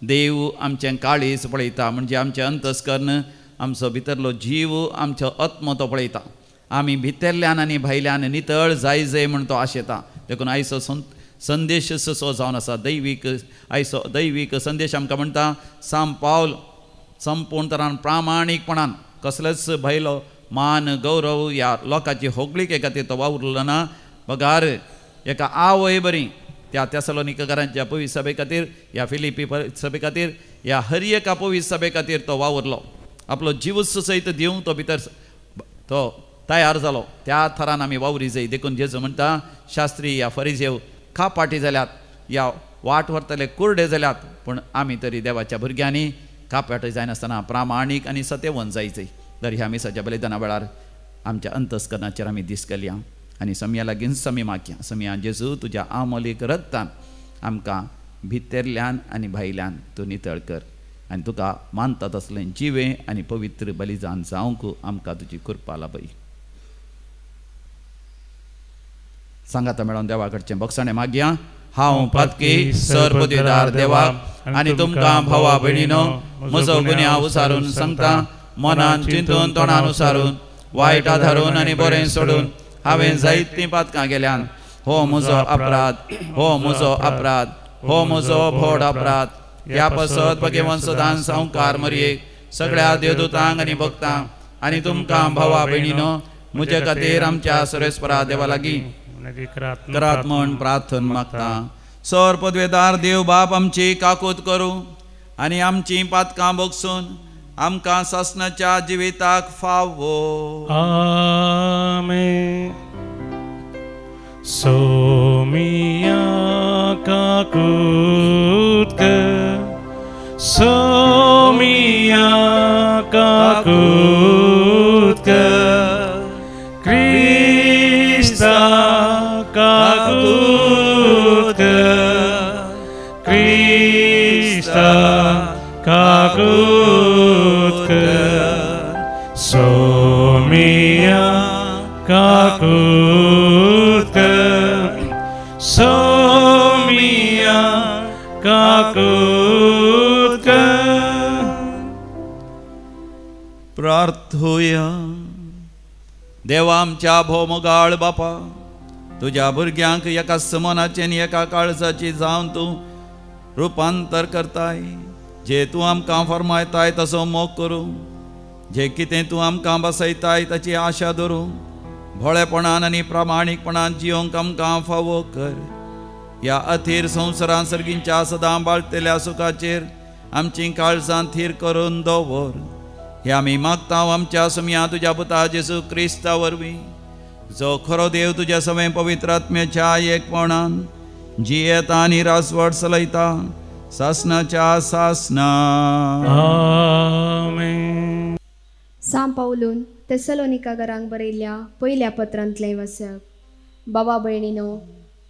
S1: देव आमचें काळीज पळयता म्हणजे आमचें अंतस्करण आमचो भितरलो जीव आमचो आत्मो तो पळयता आमी भितरल्यान आनी भायल्यान नितळ जाय म्हण तो आशेता देखून आयचो संदेश सो जावन आसा आयचो दैवीक संदेश आमकां म्हणटा साम पावल संपूर्ण तरान प्रामाणीकपणान कसलेच भायलो मान गौरव ह्या लोकांची होगळीके खातीर तो वावुरलो ना पगार एका आवय बरी त्या तेसलोनिकेकारांच्या पवित्र सभे खातीर ह्या फिलिपी सभे खातीर ह्या हर एका पवित्र सभे खातीर तो वावुरलो आपलो जीवस सयत दिवंक तो भितर तो तयार जालो त्या थरान आमी वावरी जाय देखून जेजू म्हणटा शास्त्री या फरिजेव खापाटी जाल्यात या वाट व्हरतले कुर्डे जाल्यात पूण आमी तरी देवाच्या भुरग्यांनी खापाटी जायनासतना प्रामाणीक आनी सत्यवन जायचें तर ह्या मिसाच्या बलिदाना वेळार आमच्या अंतस्करणाचेर आमी दीस केल्या आनी सम्या लागीं समी मागया सम्या जेजू तुज्या आमोलीक रगतान आमकां भितरल्यान आनी भायल्यान तूं नितळ कर आनी तुका मानता तसलें जिवें आनी पवित्र बलिदान जावंक आमकां तुजी कृपा लाभय सांगाता मेळोन देवा कडचें बक्षणे मागया हांव पातकी सरपदवीदार देवाक आनी तुमकां भावा भयणीनो म्हजो गुन्यांव उसारून सांगता मनान चिंतून तोंडान उसारून वायट आधारून आनी बरें सोडून हांवें जायतीं पातकां गेल्यान हो म्हजो अपराध, हो म्हजो अपराध, हो म्हजो व्हड अपराध. ह्या पसत भगेवन सदां संवकार मरयेक सगळ्या देवदूतांक आनी भक्तांक आनी तुमकां भावा भयणीनो म्हजे खातीर आमच्या सर्वेस्परा देवा लागीं करात म्हण प्रार्थन मागता. सर पदवेदार देव बाप आमची काकूत करूं आनी आमची पातकां बगसून आमकां सासणाच्या जिविताक फावो.
S2: आमेन. सोमिया काकूत कर, सोमिया काकूत कर, क्रिस्ता काकूत कर, क्रिस्ता काकूत कर, सोमिया काकूत कर, सोमिया काकूत कर.
S1: प्रार्थूया. देवा आमच्या भोवमोगाळ बापा, तुज्या भुरग्यांक एका समनाचे आनी एका काळजाची जावन तूं रुपांतर करताय. जे तूं आमकां फरमायताय तसो मोग करूं, जे कितें तूं आमकां बसयताय ताची आशा धरूं, भोळेपणान आनी प्रामाणीकपणान जियोंक आमकां फावो कर. ह्या अथीर संवसारांत सर्गींच्या सदां बाळगलेल्या सुखाचेर आमची काळजां थीर करून दवर. हे आमी मागता आमच्या समिया तुज्या पुता जेजू क्रिस्ता वरवीं, जो खरो देव तुज्या समें पवित्र आत्म्याच्या एकपणान जियेता आनी रासवट चलयता सासणाच्या सासना.
S2: आमेन.
S5: सांत पावलून तेसलोनिकांक बरयल्ल्या पयल्या पत्रांतलें वाचप. बाबा भयणीनो,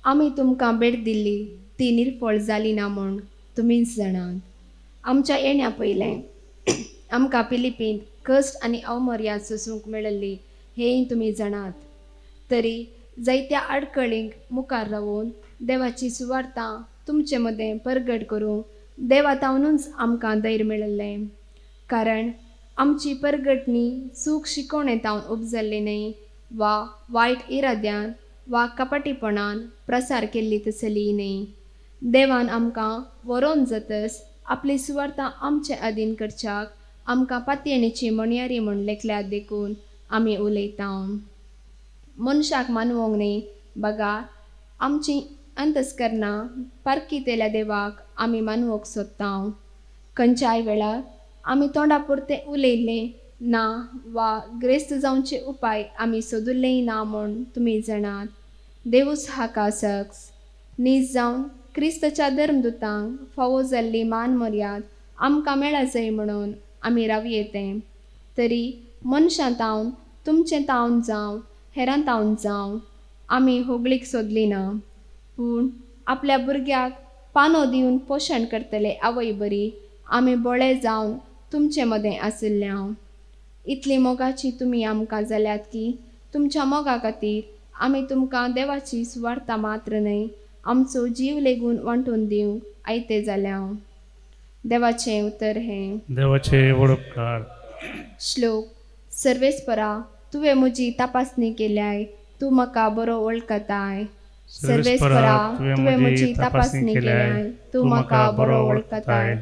S5: आमी तुमकां भेट दिल्ली ती निर्फळ जाली ना म्हूण तुमीच जाणात. आमच्या येण्या पयलें आमकां फिलिपींत कश्ट आनी अवमर्याद सोसूंक मेळिल्ली हेंय तुमी जाणात. तरी जायत्या आडकळींक मुखार रावून देवाची सुवार्ता तुमचे मदें परगट करूंक देवातावनूच आमकां धैर्य मेळिल्लें. कारण आमची परगटणी सूख शिकोवणेतावन उपजल्ली न्हय, वा वायट इराद्यान वा कपटीपणान प्रसार केल्ली तसली न्हय. देवान आमकां व्हरोन जातस आपली सुवार्ता आमचे अधीन करच्याक आमकां पातयेणेची मणयारी म्हूण लेखल्यात देखून आमी उलयता. मनशाक मानवंक न्हय, बगा आमची अंतस्करणां पारखी तेल्या देवाक आमी मानवंक सोदता. खंयच्याय वेळार आमी तोंडा पुरतें उलयलें ना वा ग्रेस्त जावचे उपाय आमी सोदुल्लेंय ना म्हूण तुमी जाणात. देवूच हाका सक्स. नीज जावन क्रिस्ताच्या धर्मदुतांक फावो जाल्ली मान मर्याद आमकां मेळा जाय म्हणून आमी रावयेतें. तरी मनशां तावन तुमचें तावन जावं हेरां तावन जावं आमी होगळीक सोदली ना, पूण आपल्या भुरग्याक पानो दिवन पोशण करतले आवय बरी आमी बोळे जावन तुमचे मदें आशिल्ल्या. इतली मोगाची तुमी आमकां जाल्यात की तुमच्या मोगा खातीर आमी तुमकां देवाची सुवार्ता मात्र न्हय, आमचो जीव लेगून वांटून दिवंक आयते जाल्या. देवाचें उतर हें.
S2: देवाचे वडपकार.
S5: श्लोक. सर्वेस्परा, तुवें म्हजी तपासणी केल्याय, तूं म्हाका बरो वळखताय. सर्वेस्परा, तुवें म्हजी तपासणी केल्याय, तूं म्हाका बरो वळखताय.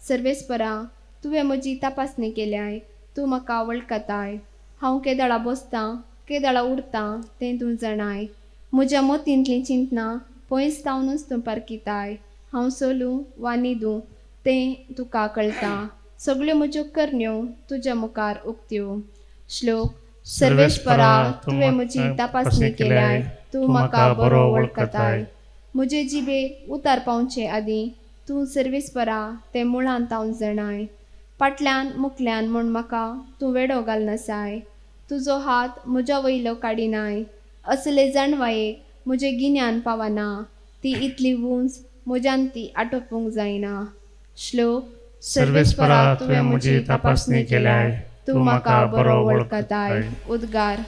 S5: सर्वेस्परा, तुवें म्हजी तपासणी केल्याय, तूं म्हाका वळखताय. हांव केदळा बसतां केदळा उरतां तें तूं जाणाय. म्हज्या मतींतलीं चिंतनां पयस तावनूच तूं पारखिताय. हांव चलूं वा न्हिदूं तें तुका कळटा. सगळ्यो म्हज्यो करण्यो तुज्या मुखार उक्त्यो. श्लोक. सर्वेस्परा, तुवें म्हजी तपासणी केल्याय, तूं म्हाका बरो वळखताय. म्हजे जिबेक उतार पावचे आदीं तूं सर्वेस्परा तें मुळांत तावन जाणाय. फाटल्यान मुखल्यान म्हूण म्हाका तूं वेडो घालनासाय. तुजो हात म्हज्या वयलो काडिनाय. असले जाणवायेक म्हजें गिन्यान पावना. ती इतली वूंच म्हज्यान ती आटोवंक जायना. श्लोक. सर्वेस्परा, तुवें म्हजी तपासणी केल्याय, तूं म्हाका बरो वळखताय. उद्गार.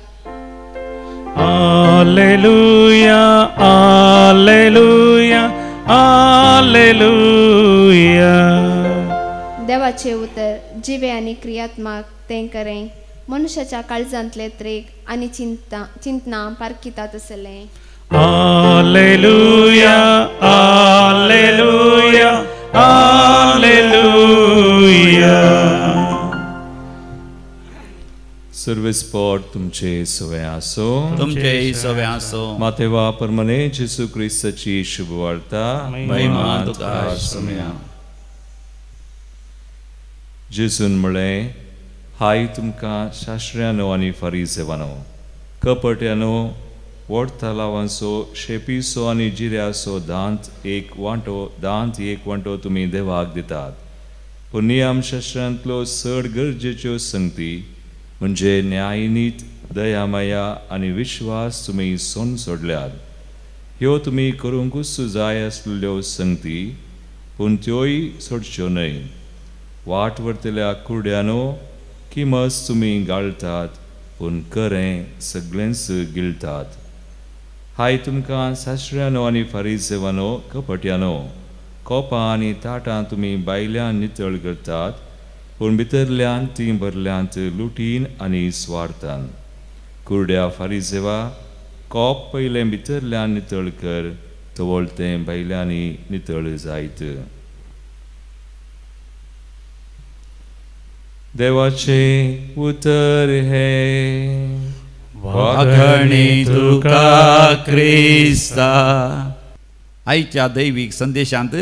S2: Alleluia, Alleluia, Alleluia.
S5: देवाचे उतर जिवे आनी क्रियात्मक तें करें. मनशाच्या काळजांतले त्रेक आनी चिंतनां पारखितात आसलें.
S2: Alleluia, Alleluia, Alleluia.
S6: सर्वेस्पोर तुमचे सवय असो.
S1: तुमचे सवे असो.
S6: मातेवा परमने जेसू ख्रिस्ताची शुभ वार्ता
S1: महिमा तुका
S6: आसुया. जेसून म्हळें, हाय तुमकां शास्त्र्यानो आनी फरिसेवानो, कपट्यानो, वोट तलावांचो, शेपीचो आनी जिऱ्याचो दांत एक वांटो तुमी देवाक दितात. पूण नियमशास्त्रांतलो चड गरजेच्यो संगती म्हणजे न्यायनीत, दयामाया आनी विश्वास तुमी सोडल्यात. ह्यो तुमी करूंकूच जाय आसलेल्यो संगती, पूण त्योय सोडच्यो न्हय. वाट व्हरतल्या कुरड्यानो किमस तुमी गाळटात, पूण खरें सगळेंच गिळटात. हाय तुमकां शास्त्र्यानो आनी फरिसेवानो, कपट्यानो, कोपां आनी ताटां तुमी बायल्यान नितळ करतात, पूण भितरल्यान तीं भरल्यांत लुटीन आनी स्वार्थान. कुरड्या फरिसेवा, कोप पयलें भितरल्यान नितळ कर, तवळ तें भायल्यांनी नितळ जायत. देवाचे उतर हे
S1: वाखणी तुका क्रिस्ता. आयच्या दैवीक संदेशांत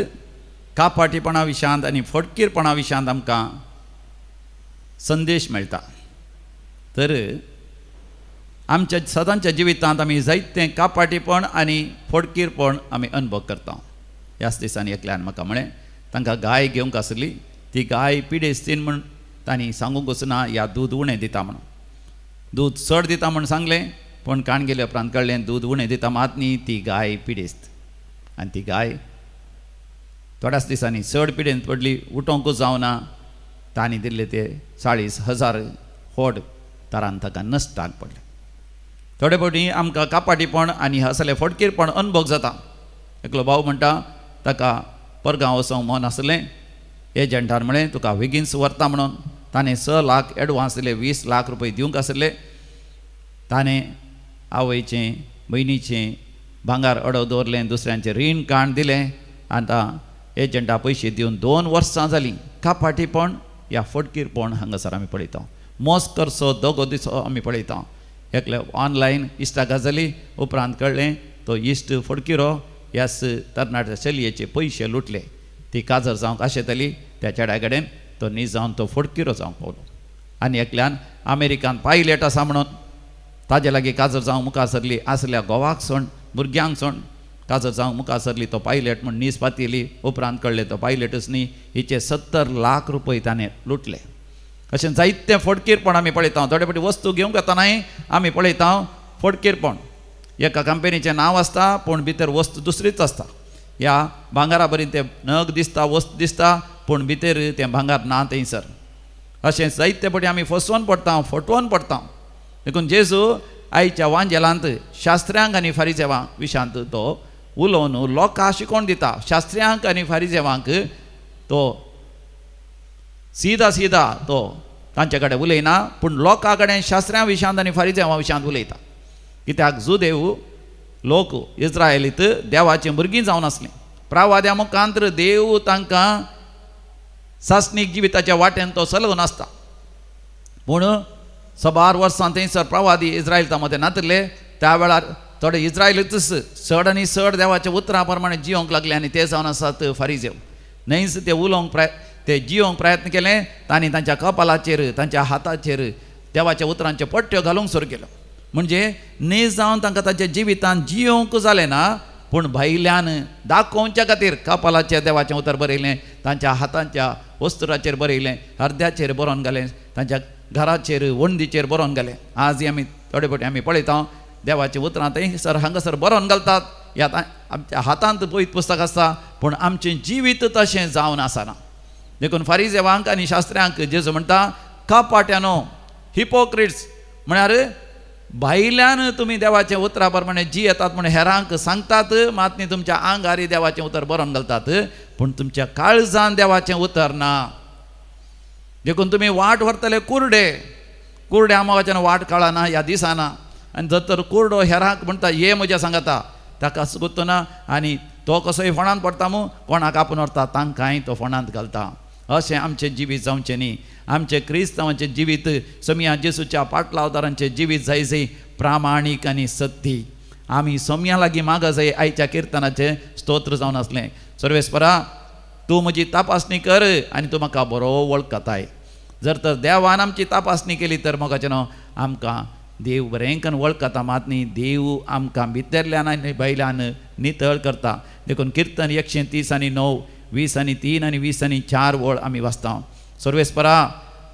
S1: कापाटीपणा विशांत आनी फटकीरपणा विशांत आमकां संदेश मेळटा. तर आमच्या सदांच्या जिवितांत आमी जायतें कापाटीपण आनी फटकीरपण आमी अनुभव करता. ह्याच दिसांनी एकल्यान म्हाका म्हळें, तांकां गाय घेवंक आसली, ती गाय पिडेस्तीन म्हण तांणी सांगूंक वचना, ह्या दूद उणें दिता म्हणून. दूद चड दिता म्हूण सांगलें, पण काण गेले उपरांत कळ्ळें दूद उणें दिता मात न्ही, ती गाय पिडेस्त. आनी ती गाय थोड्याच दिसांनी चड पिडेंत पडली, उठोवंकूच जावना. तांणी दिल्ले ते 40,000 होड तारान ताका नश्टाक पडले. थोडे फावटी आमकां कापाटीपण आनी असलें फटकीरपण अनुभव जाता. एकलो भाव म्हणटा ताका परगांव वचोंक मन आसलें. एजंटान म्हळें तुका बेगीनच व्हरता म्हणून. ताणें 6 लाख एडवान्स दिले, 20 लाख रुपया दिवंक आसले. ताणें आवयचें बहिणीचें भांगार अडव दवरलें, दुसऱ्यांचें रीण काण दिलें. आतां एजंटा पयशे दिवन 2 वर्सां जालीं. कापाटीपण या फटकीरपण हांगासर आमी पळयता. मोस्करचो दोगो दिसो आमी पळयता. एकले ऑनलायन इश्टा गजाली उपरांत कळ्ळें तो इश्ट फटकिरो ह्याच तरणाट्या चलयेचे पयशे लुटले. ती काजर जावंक आशेताली, त्या चेड्या कडेन तो न्ही जावन तो फटकिरो जावंक पावलो. आनी एकल्यान अमेरिकान पायलट आसा म्हणून ताजे लागीं काजर जावंक मुखार सरली. आसल्या घोवाक सोण भुरग्यांक सोण काजर जावंक मुखार सरली. तो पायलट म्हूण नीज पातयली. उपरांत कळ्ळें तो पायलटूच न्ही, हिचे 70 लाख रुपया ताणें लुटले. अशें जायतें फटकीरपण आमी पळयता. थोडे फावटी वस्तू घेवंक येतानाय आमी पळयता फटकीरपण. एका कंपनीचें नांव आसता, पूण भितर वस्त दुसरीच आसता. ह्या भांगारा बरी ते नग दिसता, वस्त दिसता, पूण भितर तें भांगार ना थंयसर. अशें जायते फावटी आमी फसवून पडटा, फटवून पडटा. देखून जेजू आयच्या वांजेलांत शास्त्र्यांक आनी फारिसेवांक विशांत तो उलोवन लोकांक शिकोवन दिता. शास्त्र्यांक आनी फारिसेवांक तो सीधा तो तांचे कडेन उलयना, पूण लोकां कडेन शास्त्र्यां विशांत आनी फारिसेवां विशांत उलयता. कित्याक जुदेव लोक इस्रायलीत देवाचीं भुरगीं जावन आसलीं. प्रावाद्या मुखांतर देव तांकां सासणीक जिविताच्या वाटेन तो चलोवन आसता. पूण 100 वर्सां थंयसर प्रवादी इस्रायलता मदें नातरले. त्या वेळार थोडे इस्रायलीतच चड आनी चड देवाच्या उतरां प्रमाणे जियोंक लागले आनी ते जावन आसात फारिजेव. न्हयच ते उलोवंक ते जियोंक प्रयत्न केले. तांणी तांच्या कपालाचेर तांच्या हाताचेर देवाच्या उतरांचे पट्ट्यो घालूंक सुरू केल्यो. म्हणजे न्ही जावन तांकां तांच्या जिवितांत जियोंक जालें ना, पूण भायल्यान दाखोवच्या खातीर कपालाचेर देवाचें उतर बरयलें, तांच्या हातांच्या वस्त्राचेर बरयलें, हरद्याचेर बरोवन घालें, तांच्या घराचेर वंडीचेर बरोवन घालें. आज आमी थोडे फावटी आमी पळयता देवाचें उतरां थंयसर हांगासर बरोवन घालतात. ह्या आमच्या हातांत पळयत पुस्तक आसता, पूण आमचें जिवीत तशें जावन आसना. देखून फारिसेवांक आनी शास्त्र्यांक जेजू म्हणटा कपाट्यानो, हिपोक्रिट्स, म्हळ्यार भायल्यान तुमी देवाचें उतरा प्रमाणे जी येतात म्हण हेरांक सांगतात, मात न्ही तुमच्या आंगारी देवाचें उतर बरोवन घालतात, पूण तुमच्या काळजान देवाचें उतर ना. देखून तुमी वाट व्हरतले कुरडे आमावाच्यान वाट कळना ह्या दिसाना. आनी जर तर कुरडो हेरांक म्हणटा ये म्हज्या सांगाता, ताका सुगतो ना आनी तो कसोय फोंडांत पडटा मू कोणाक आपूण व्हरता तांकांय तो फोंडांत घालता. अशें आमचें जिवीत जावचें न्ही. आमचें क्रिस्तांवांचें जिवीत सोम्या जेसूच्या पाटलावदारांचें जिवीत जाय जंय प्रामाणीक आनी सत्य. आमी सोम्या लागीं मागा जाय. आयच्या किर्तनाचें स्तोत्र जावन आसलें, सर्वेस्परा तूं म्हजी तपासणी कर आनी तूं म्हाका बरो वळखताय. जर तर देवान आमची तपासणी केली तर मोगाचें न्हू आमकां देव बरें करून वळखता. मात न्ही देव आमकां भितरल्यान आनी भायल्यान नितळ करता. देखून किर्तन 130:9, 20:3 आनी 20:4 वळ आमी वाचता. सर्वेस्परा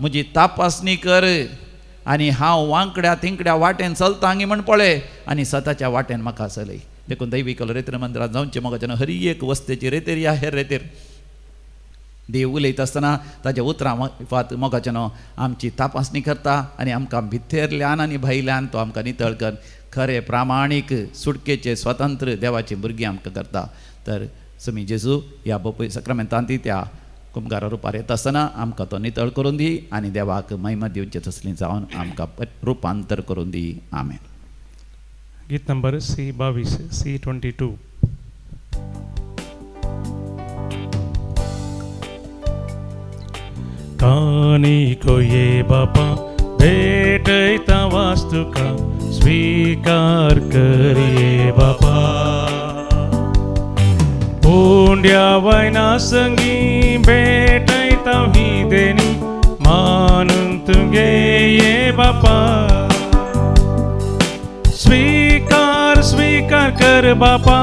S1: म्हजी तपासणी कर आनी हांव वांकड्या तिंकड्या वाटेन चलता हांगी म्हण पळय आनी सताच्या वाटेन म्हाका चलय. देखून दैविकल रेतेर मंदिरांत जावचें मोगाचें न्हू. हरी एक वस्तेची रेतेर या हेर रेतेर देव उलयता आसतना ताच्या उतरां फात मोगाचें न्हू आमची तपासणी करता आनी आमकां भितरल्यान आनी भायल्यान तो आमकां नितळ कर. खरें प्रामाणीक सुटकेचे स्वतंत्र देवाची भुरगीं आमकां करता. तर समी जेजू ह्या पपय सक्रामेंतांत त्या कुमगारा रुपार येता आसतना आमकां तो नितळ करून दी आनी देवाक महिमा दिवचे तसली जावन आमकां रुपांतर करून दी. आमेन.
S2: गीत नंबर C22, C22. कानिको ये बापा भेटैता वास्तुका स्वीकार करिये बापा. पोंड्या वायना संगी भेटैता ही देणी मानून तुगे ये बापा. स्वीकार स्वीकार कर बापा.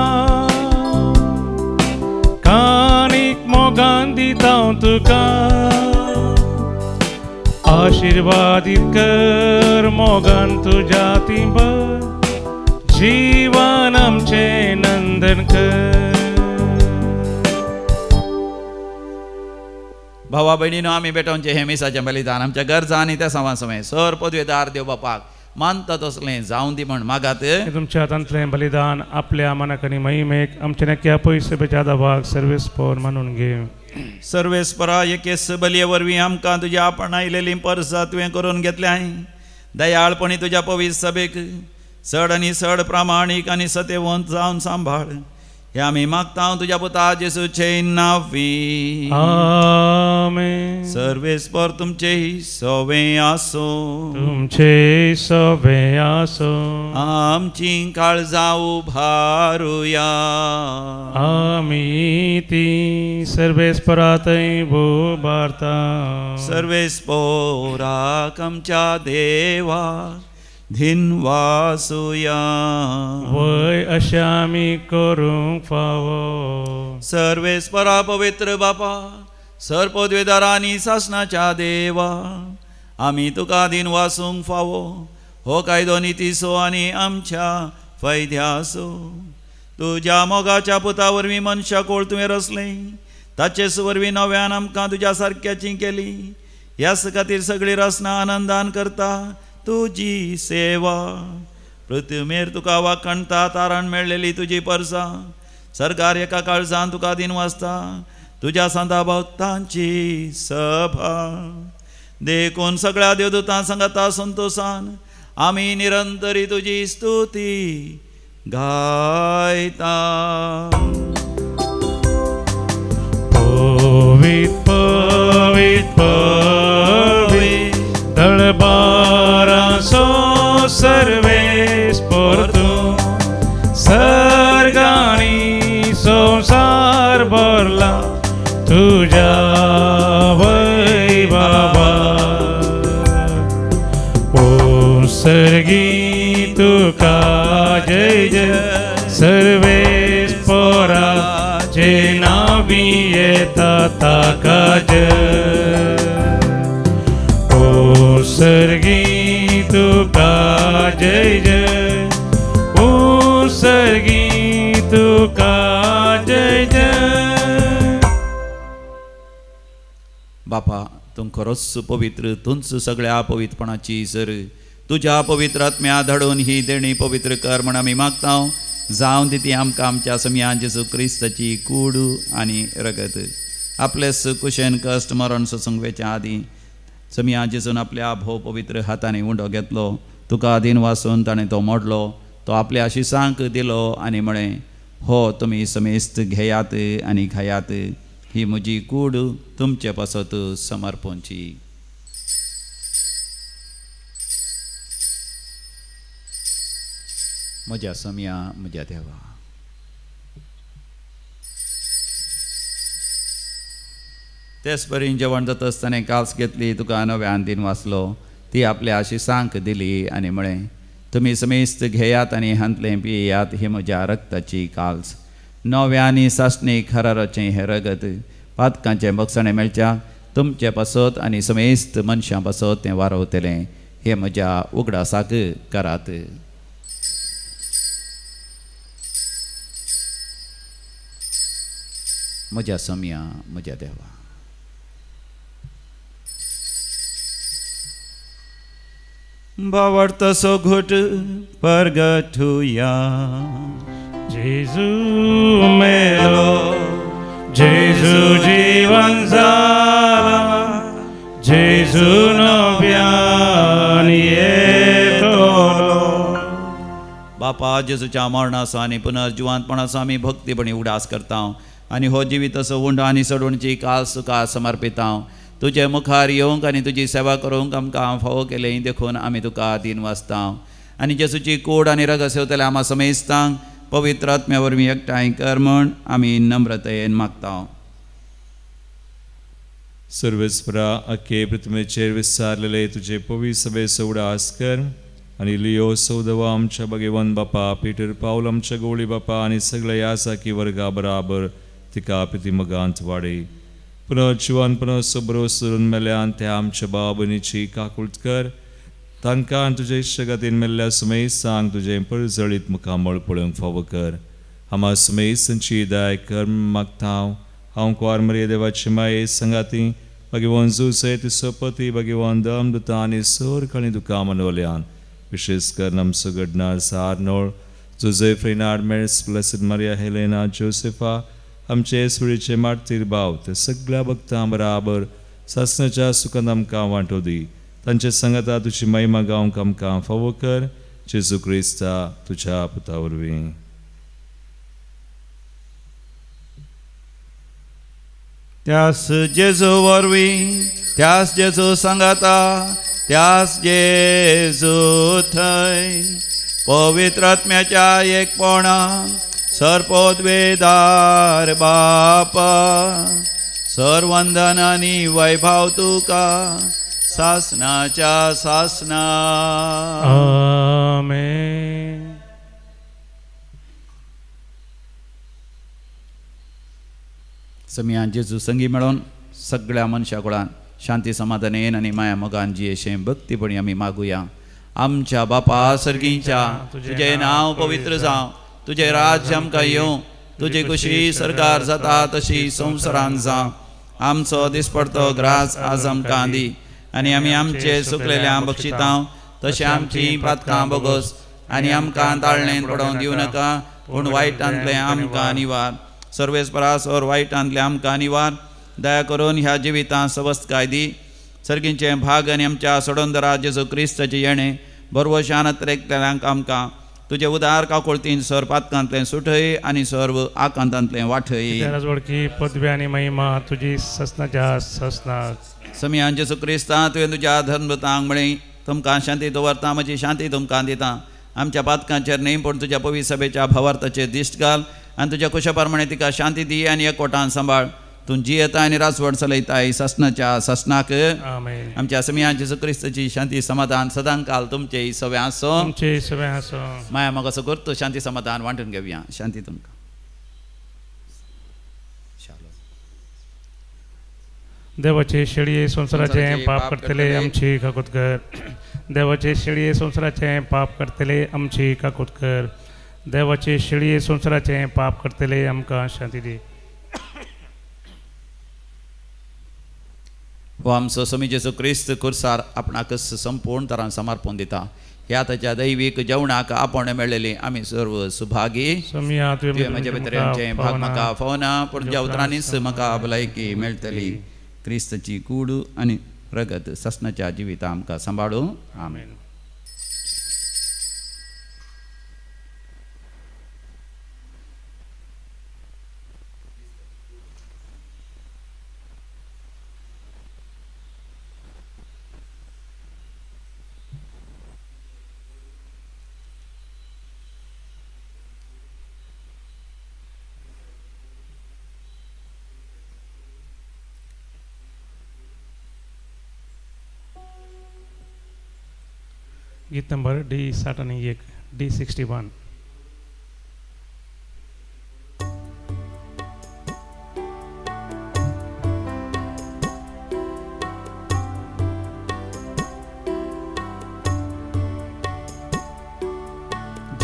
S2: कानीक मोगान दिता तुका. आशीर्वादित कर मोगान तुझ्या तिंबर. जीवन आमचे नंदन कर.
S1: भावा भयणीनो आमी बेटोवचें हें मिसाचें बलिदान आमच्या गरजा आनी त्या समासमय सर पदवेदार देव बापाक मानता तसलें जावं दी म्हण मागात.
S2: तुमच्या हातांतलें बलिदान आपल्या मनाक आनी महिमेक आमच्या नक्या पयशे बेचादा भाग सर्वेस्पोर मानून घे.
S1: सर्वेस्परा एकेस बलये वरवीं आमकां तुज्या आपण आयलेलीं परसां तुवें करून घेतल्याय. दयाळपणी तुज्या पवित्र सभेक चड आनी चड प्रामाणीक आनी सत्यवंत जावन सांबाळ. हे आमी मागता तुज्या पुता जेसूचे नांवी.
S2: आमेन.
S1: सर्वेस्पर तुमचे सवे आसो.
S2: तुमचे सवे आसो.
S1: आमची काळजां उभारुया.
S2: आमी ती सर्वेस्परातय भोबारता.
S1: सर्वेस्पोराक आमच्या देवा धिनवासुया.
S2: वय अशें आमी करूंक फावो.
S1: सर्वेस्परा पवित्र बापा सर पदवेदारांनी शासनाच्या देवा आमी तुका दिन वासूंक फावो. हो कायदो नितीसो आनी आमच्या फायद्यासो. तुज्या मोगाच्या पुता वरवीं मनशाक कोळ तुवें रचलें. ताचेच वरवीं नव्यान आमकां तुज्या सारक्याची केली. ह्याच खातीर सगळीं रचना आनंदान करता तुजी सेवा. पृथ्वीमेर तुका वाखणटा तारण मेळलेली तुजी परसां. सरकार एका काळजान तुका दिन वाजता. तुज्या संता भक्तांची सभा देखून सगळ्या देवदूतां सांगता संतोषान आमी निरंतरी तुजी स्तुती गायता.
S2: पवित्र पवित्र पवित्र दळबारांचो सर्वेस्पर तूं. सर्गांनी संसार भरला तुज्या वैभवा. ओ सर्गी तुका जय जय. सर्वेस्पराचे नावी येता ताका जय. ओ सर्गी तुका जय जय. ओ सर्गी तुका जय जय.
S1: बापा तूं खरोच पवित्र. तूंच सगळ्या पवित्रपणाची सर. तुज्या पवित्र आत्म्या धाडून ही देणी पवित्र कर म्हण आमी मागता. जावं दी ती आमकां आमच्या समिया जेजू क्रिस्ताची कूड आनी रगत. आपलेस कुशेन कश्ट मरण ससंगवेच्या आदीं समिया जेजून आपल्या भोव पवित्र हातांनी उंडो घेतलो. तुका दिन वासून ताणें तो मोडलो. तो आपल्या आशिसांक दिलो आनी म्हळें, हो तुमी समेस्त घेयात आनी खायात, ही म्हजी कूड तुमचे पासत समर्पोवची. म्हज्या सम्या म्हज्या देवा. तेच परीन जेवण जाता आसतना काल्स घेतली, तुका नव्यान दिन वाचलो, ती आपल्या आशिसांक दिली आनी म्हळें, तुमी समेस्त घेयात आनी हांतलें पियेयात, ही म्हज्या रक्ताची काल्स, नव्यानी सासणी खराराचें हें रगत, पातकांचें बक्षणें मेळच्या तुमचे पासत आनी समेस्त मनशां पासत तें वारवतलें, हें म्हज्या उगडासाक करात. म्हज्या सम्या म्हज्या देवा. भावार्थसो घुट परगटुया.
S2: जेजू मेलो, जेजू जीवन जाला, जेजू नव्यान येतलो.
S1: बापा जेजूच्या मरणाचो आनी पुनर्जिवांतपणाचो आमी भक्तीपणी उडास करता आनी हो जिवीत असो उंड आनी सडवणची काल्स तुका समर्पिता. तुजे मुखार येवंक आनी तुजी सेवा करूंक आमकां फावो केलें देखून आमी तुका दिन वाचता आनी जेजूची कूड आनी रगत सेवतले आम्हा समेस्तांक पवित्र आत्म्या वरवीं एकठांय कर म्हण आमी नम्रतेन मागता.
S6: सर्वेस्परा अख्खे पृथ्वीचेर विस्तारलेले तुझे पवी सभेचो उडास कर आनी लियो सौदवा आमच्या भगवान बापा, पिटर पावल आमच्या गोळी बापा आनी सगळ्या यासाकी वर्गा बराबर तिका पितिमगांत वाडे. पुनर्जिवान पुनः सबरो सरून मेल्यान त्या आमच्या बाबनीची काकुळट कर. तांकां तुजे इश्टगतीन मेल्ल्या समेस्तांक तुजे परजळीत मुखामळ पळोवंक फावो कर. आम्हा समेस्तांची दाय कर मागता. हांव कुंवार मरिये देवाची माये संगाती भगवान जुसे तिचो पती भगवान दमदुता आनी सर कणी तुका मनवल्यान विशेष कर आमचो घडणार सारनोळ जोसेफ रेनार्ड मेर्स, ब्लेसिड मारिया हेलेना, जोसेफा, आमचे सुळीचे मार्तीर भाव ते सगळ्या भक्तां बराबर सासणाच्या सुखांत आमकां वांटो दी. तांचे संगता तुजी महिमा गावंक आमकां फावो कर. जेजू क्रिस्ता तुज्या पुता वरवीं.
S1: त्यास जेजू वरवीं, त्यास जेजू सांगाता, त्यास जेजू थंय पवित्र आत्म्याच्या एकपणान सर्पोद्वेदार बापा, सर्वंदन आनी वैभव तुका सासनाच्या सासना.
S2: आमेन.
S1: सम्या जेजू संगी मेळोन सगळ्या मनशा कुळान शांती समाधान येन आनी माया मोगान जियेशें भक्तीपणी आमी मागुया. आमच्या बापा सर्गीच्या, तुजें नांव पवित्र जावं, तुजें राज्य आमकां येवं, तुजी खुशी सरकार जाता तशी संवसारांत जावं. आमचो दिसपडतो ग्रास आज आमकां दी आनी आमी आमचे सुकलेल्यांक बक्षिता तशें आमची पातकां बोगोस आनी आमकां ताळणेंत पडोवंक दिवं नाका, पूण वायटांतलें आमकां निवार. सर्वेस्परासोर वायटांतले आमकां निवार. दया करून ह्या जिवितां सवस्तकाय दी. सर्गींचे भाग आनी आमच्या सोडोंदरा जेजू क्रिस्ताचे येणे बरवशान अत्रेकल्यांक आमकां तुजे उदार काकुळतीन सर पातकांतलें सुटय आनी सर्व आकांतांतलें वाठय.
S2: राजवडकी पदवी आनी महिमा तुजी ससनाच्या ससनाक.
S1: सम्यान जेजू क्रिस्ता तुवें तुज्या धर्मतांक म्हळें, तुमकां शांती दवरता, म्हजी शांती तुमकां दिता. आमच्या पातकांचेर न्ही पूण तुज्या पवी सभेच्या भावार्थाचेर दिश्ट घाल आनी तुज्या कुशा प्रमाणे तिका शांती दी आनी एकवटान सांबाळ. तूं जियेता आनी रासवड चलयताय ससनाच्या ससनाक.
S2: आमेन.
S1: आमच्या सम्यान जेजू क्रिस्ताची शांती समाधान सदां काल तुमचे सवे आसो.
S2: तुमचे सगळे आसो.
S1: माया मग असं करतो शांती समाधान वांटून घेवया. शांती तुमकां.
S2: देवाचे शेळये संसाराचे पाप करतले आमची काकूत कर. देवाचे शेळये संसाराचे पाप करतले आमची काकूत कर. देवाचे शेळये संसाराचे पाप करतले आमकां शांती दी.
S1: हो आमचो समी जेजू क्रिस्त खुर्सार आपणाकच संपूर्ण तरान समर्पण दिता. ह्या ताच्या दैवीक जेवणाक आपण मेळ्ळेली आमी सर्व सुभागी. तुवें म्हजे भितरचे भाग म्हाका फावना, पूण ज्या उतरांनीच म्हाका भलायकी मेळटली. क्रिस्ताची कूड आनी रगत ससनाच्या जिवितां आमकां सांबाळूं. आमेन.
S2: गीत नंबर D61 D61.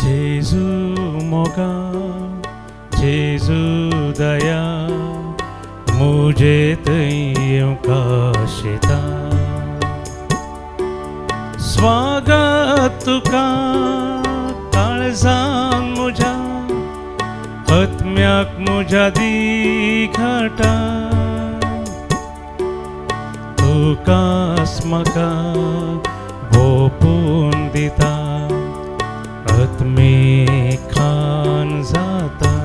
S2: जेजू मोगा जेजू दया मुझे तैयों का शिता स्वागत तुका काळजान मुझा आत्म्याक मुझा दिघाटा तुकास म्हाका भोपून दिता आत्मे खान जाता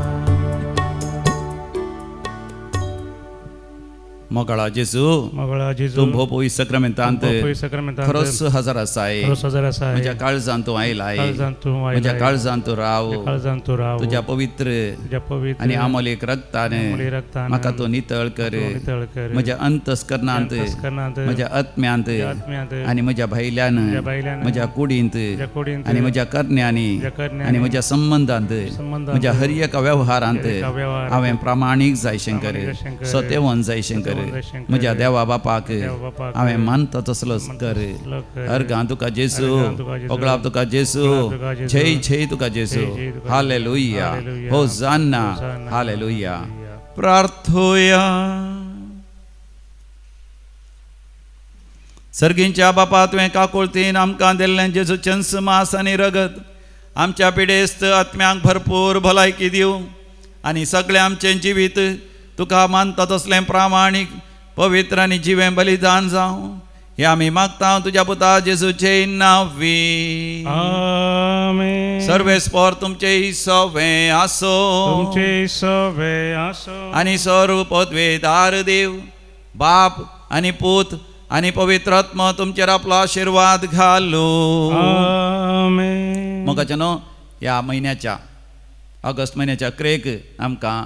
S1: मोकळा जेजू
S2: मगळा जेजू
S1: तूं भोव पवित्र सक्रमेंतांत
S2: पवित्र सक्रमेंतांत
S1: खरोच हजर आसाय
S2: खरोच हजर आसाय
S1: म्हज्या काळजांत तूं आयलाय
S2: काळजांत तूं आयलाय
S1: म्हज्या काळजांत तूं राव
S2: काळजांत तूं राव
S1: तुज्या पवित्र
S2: तुज्या पवित्र
S1: आनी अमोलीक रक्तान
S2: अमोली रक्तान
S1: म्हाका तूं नितळ कर
S2: नितळ कर
S1: म्हज्या अंतस्करणांत
S2: अंतस्करणांत
S1: म्हज्या आत्म्यांत
S2: आत्म्यांत
S1: आनी म्हज्या भायल्यान
S2: म्हज्या भायल्यान
S1: म्हज्या कुडींत
S2: म्हज्या कुडींत
S1: आनी म्हज्या करण्यांनी
S2: म्हज्या करण्यांनी
S1: आनी म्हज्या संबंधांत
S2: संबंधांत
S1: म्हज्या हर एका वेव्हारांत
S2: हर एका वेव्हारांत
S1: हांवें प्रामाणीक जायशें कर
S2: प्रामाणीक जायशें कर,
S1: सत्यवन जायशें कर
S2: सत्यवन जायशें कर,
S1: म्हज्या देवा बापाक
S2: देवा बापाक
S1: हांवें मानता तसलोच कर
S2: तसलो कर,
S1: अर्गां तुका जेजू
S2: अर्गां तुका जेजू,
S1: ओगळाप तुका जेजू
S2: ओगळाप तुका जेजू,
S1: जय जय तुका जेजू
S2: जय जय तुका
S1: हालेलुया
S2: हालेलुया,
S1: होसान्ना
S2: होसान्ना,
S1: हालेलुया
S2: हालेलुया.
S1: प्रार्थोया सर्गींच्या बापा तुवें काकुळतीन आमकां दिल्लें जेजूचें मांस आनी रगत आमच्या पिडेस्त आत्म्यांक भरपूर भलायकी दिवं आनी सगळें आमचें जिवीत तुका मानता तसलें प्रामाणीक पवित्र आनी जिवें बलिदान जावं हे आमी मागता तुज्या पुता जेजूचे नांवी
S2: आमेन
S1: सर्वेस्पर तुमचे सवे आसो
S2: तुमचे सवे आसो
S1: आनी सर्व पदवेदार देव बाप आनी पूत आनी पवित्र आत्मा तुमचेर आपलो आशिर्वाद घालो
S2: आमेन
S1: मोगाच्या न्हू ह्या म्हयन्याच्या ऑगस्ट म्हयन्याच्या क्रेक आमकां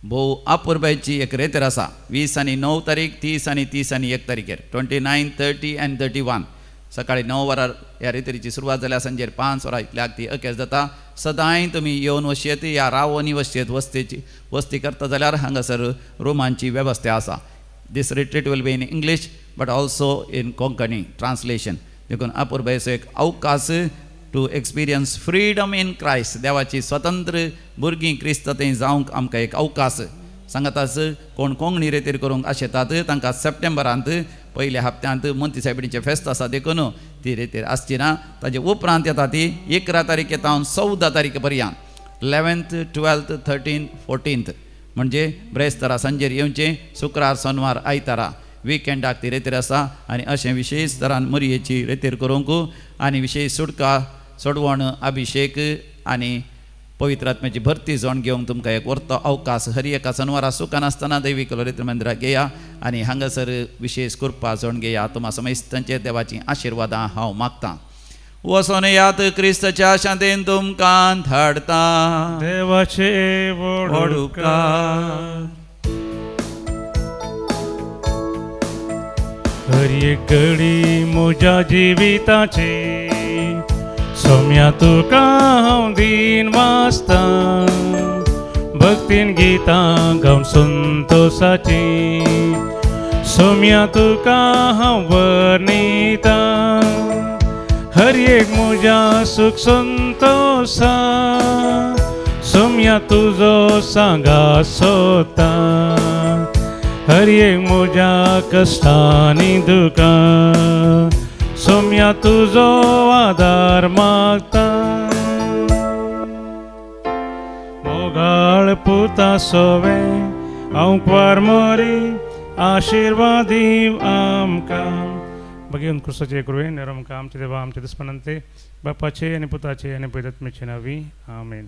S1: भोव अपुरबायची एक रेतर आसा 20 आनी 9 तारीख 30 आनी 30 आनी 1 तारीखेर 29, 30 आनी 31 सकाळी 9 वरार ह्या रेतरीची सुरवात जाल्यार सांजेर 5 वरां इतल्याक ती अखेर जाता सदांय तुमी येवन वशेत या रावोनी वशेत वस्ती करता जाल्यार हांगासर रुमांची वेवस्था आसा this retreat will be in English but also in Konkani translation देखून अपुरबायचो एक अवकाश to experience freedom in Christ देवाची स्वतंत्र भुरगीं क्रिस्तांत जावंक आमकां एक अवकाश सांगाताच कोण कोंकणी रेतीर करूंक आशेतात तांकां सप्टेंबरांत पयल्या हप्त्यांत मोंती सायबिणीचें फेस्त आसा देखून ती रेतीर आसची ना ताजे उपरांत येता ती 11 तारखेतावन 14 तारीख पर्यंत 11th, 12th, 13th, 14th म्हणजे ब्रेस्तारा सांजेर येवचें शुक्रार सोनवार आयतारा विकेंडाक ती रेतीर आसा आनी अशें विशेश तरान मरयेची रेतीर करूंक आनी विशेश सुटका सोडवण अभिषेक आनी पवित्र आत्म्याची भरती जावन घेवंक तुमकां एक वर्तो अवकाश हर एका शनवारा सुखान आसतना दैवीक रेतीर मंदिराक येया आनी हांगासर विशेश कृपा जावन घेया तुम्हा समेस्तांचेर देवाची आशिर्वादां हांव मागतां वसोन यात क्रिस्ताच्या शांतेन तुमकां धाडता
S2: देवाचे
S1: व्हडुकार
S2: हर एक घडी म्हज्या जिविताची सोम्या तुका हांव दिन वाचता भक्तीन गितां गावन संतोशाची सोम्या तुका हांव वर्णिता हर एक म्हज्या सुख संतोशा सोम्या तुजो सांगा सोता हर एक म्हज्या कश्टांनी दुका सोम्या तुजो आदार मागता मोगाळ पुता सोवे हांव परमोरी आशिर्वाद दिव आमकां भगवान क्रिस्ताचे कृपेन नेरो आमकां आमचे देवा आमचे दिसपणांते बापाचे आनी पुताचे आनी पवित्र आत्म्याचे नांवी आमेन.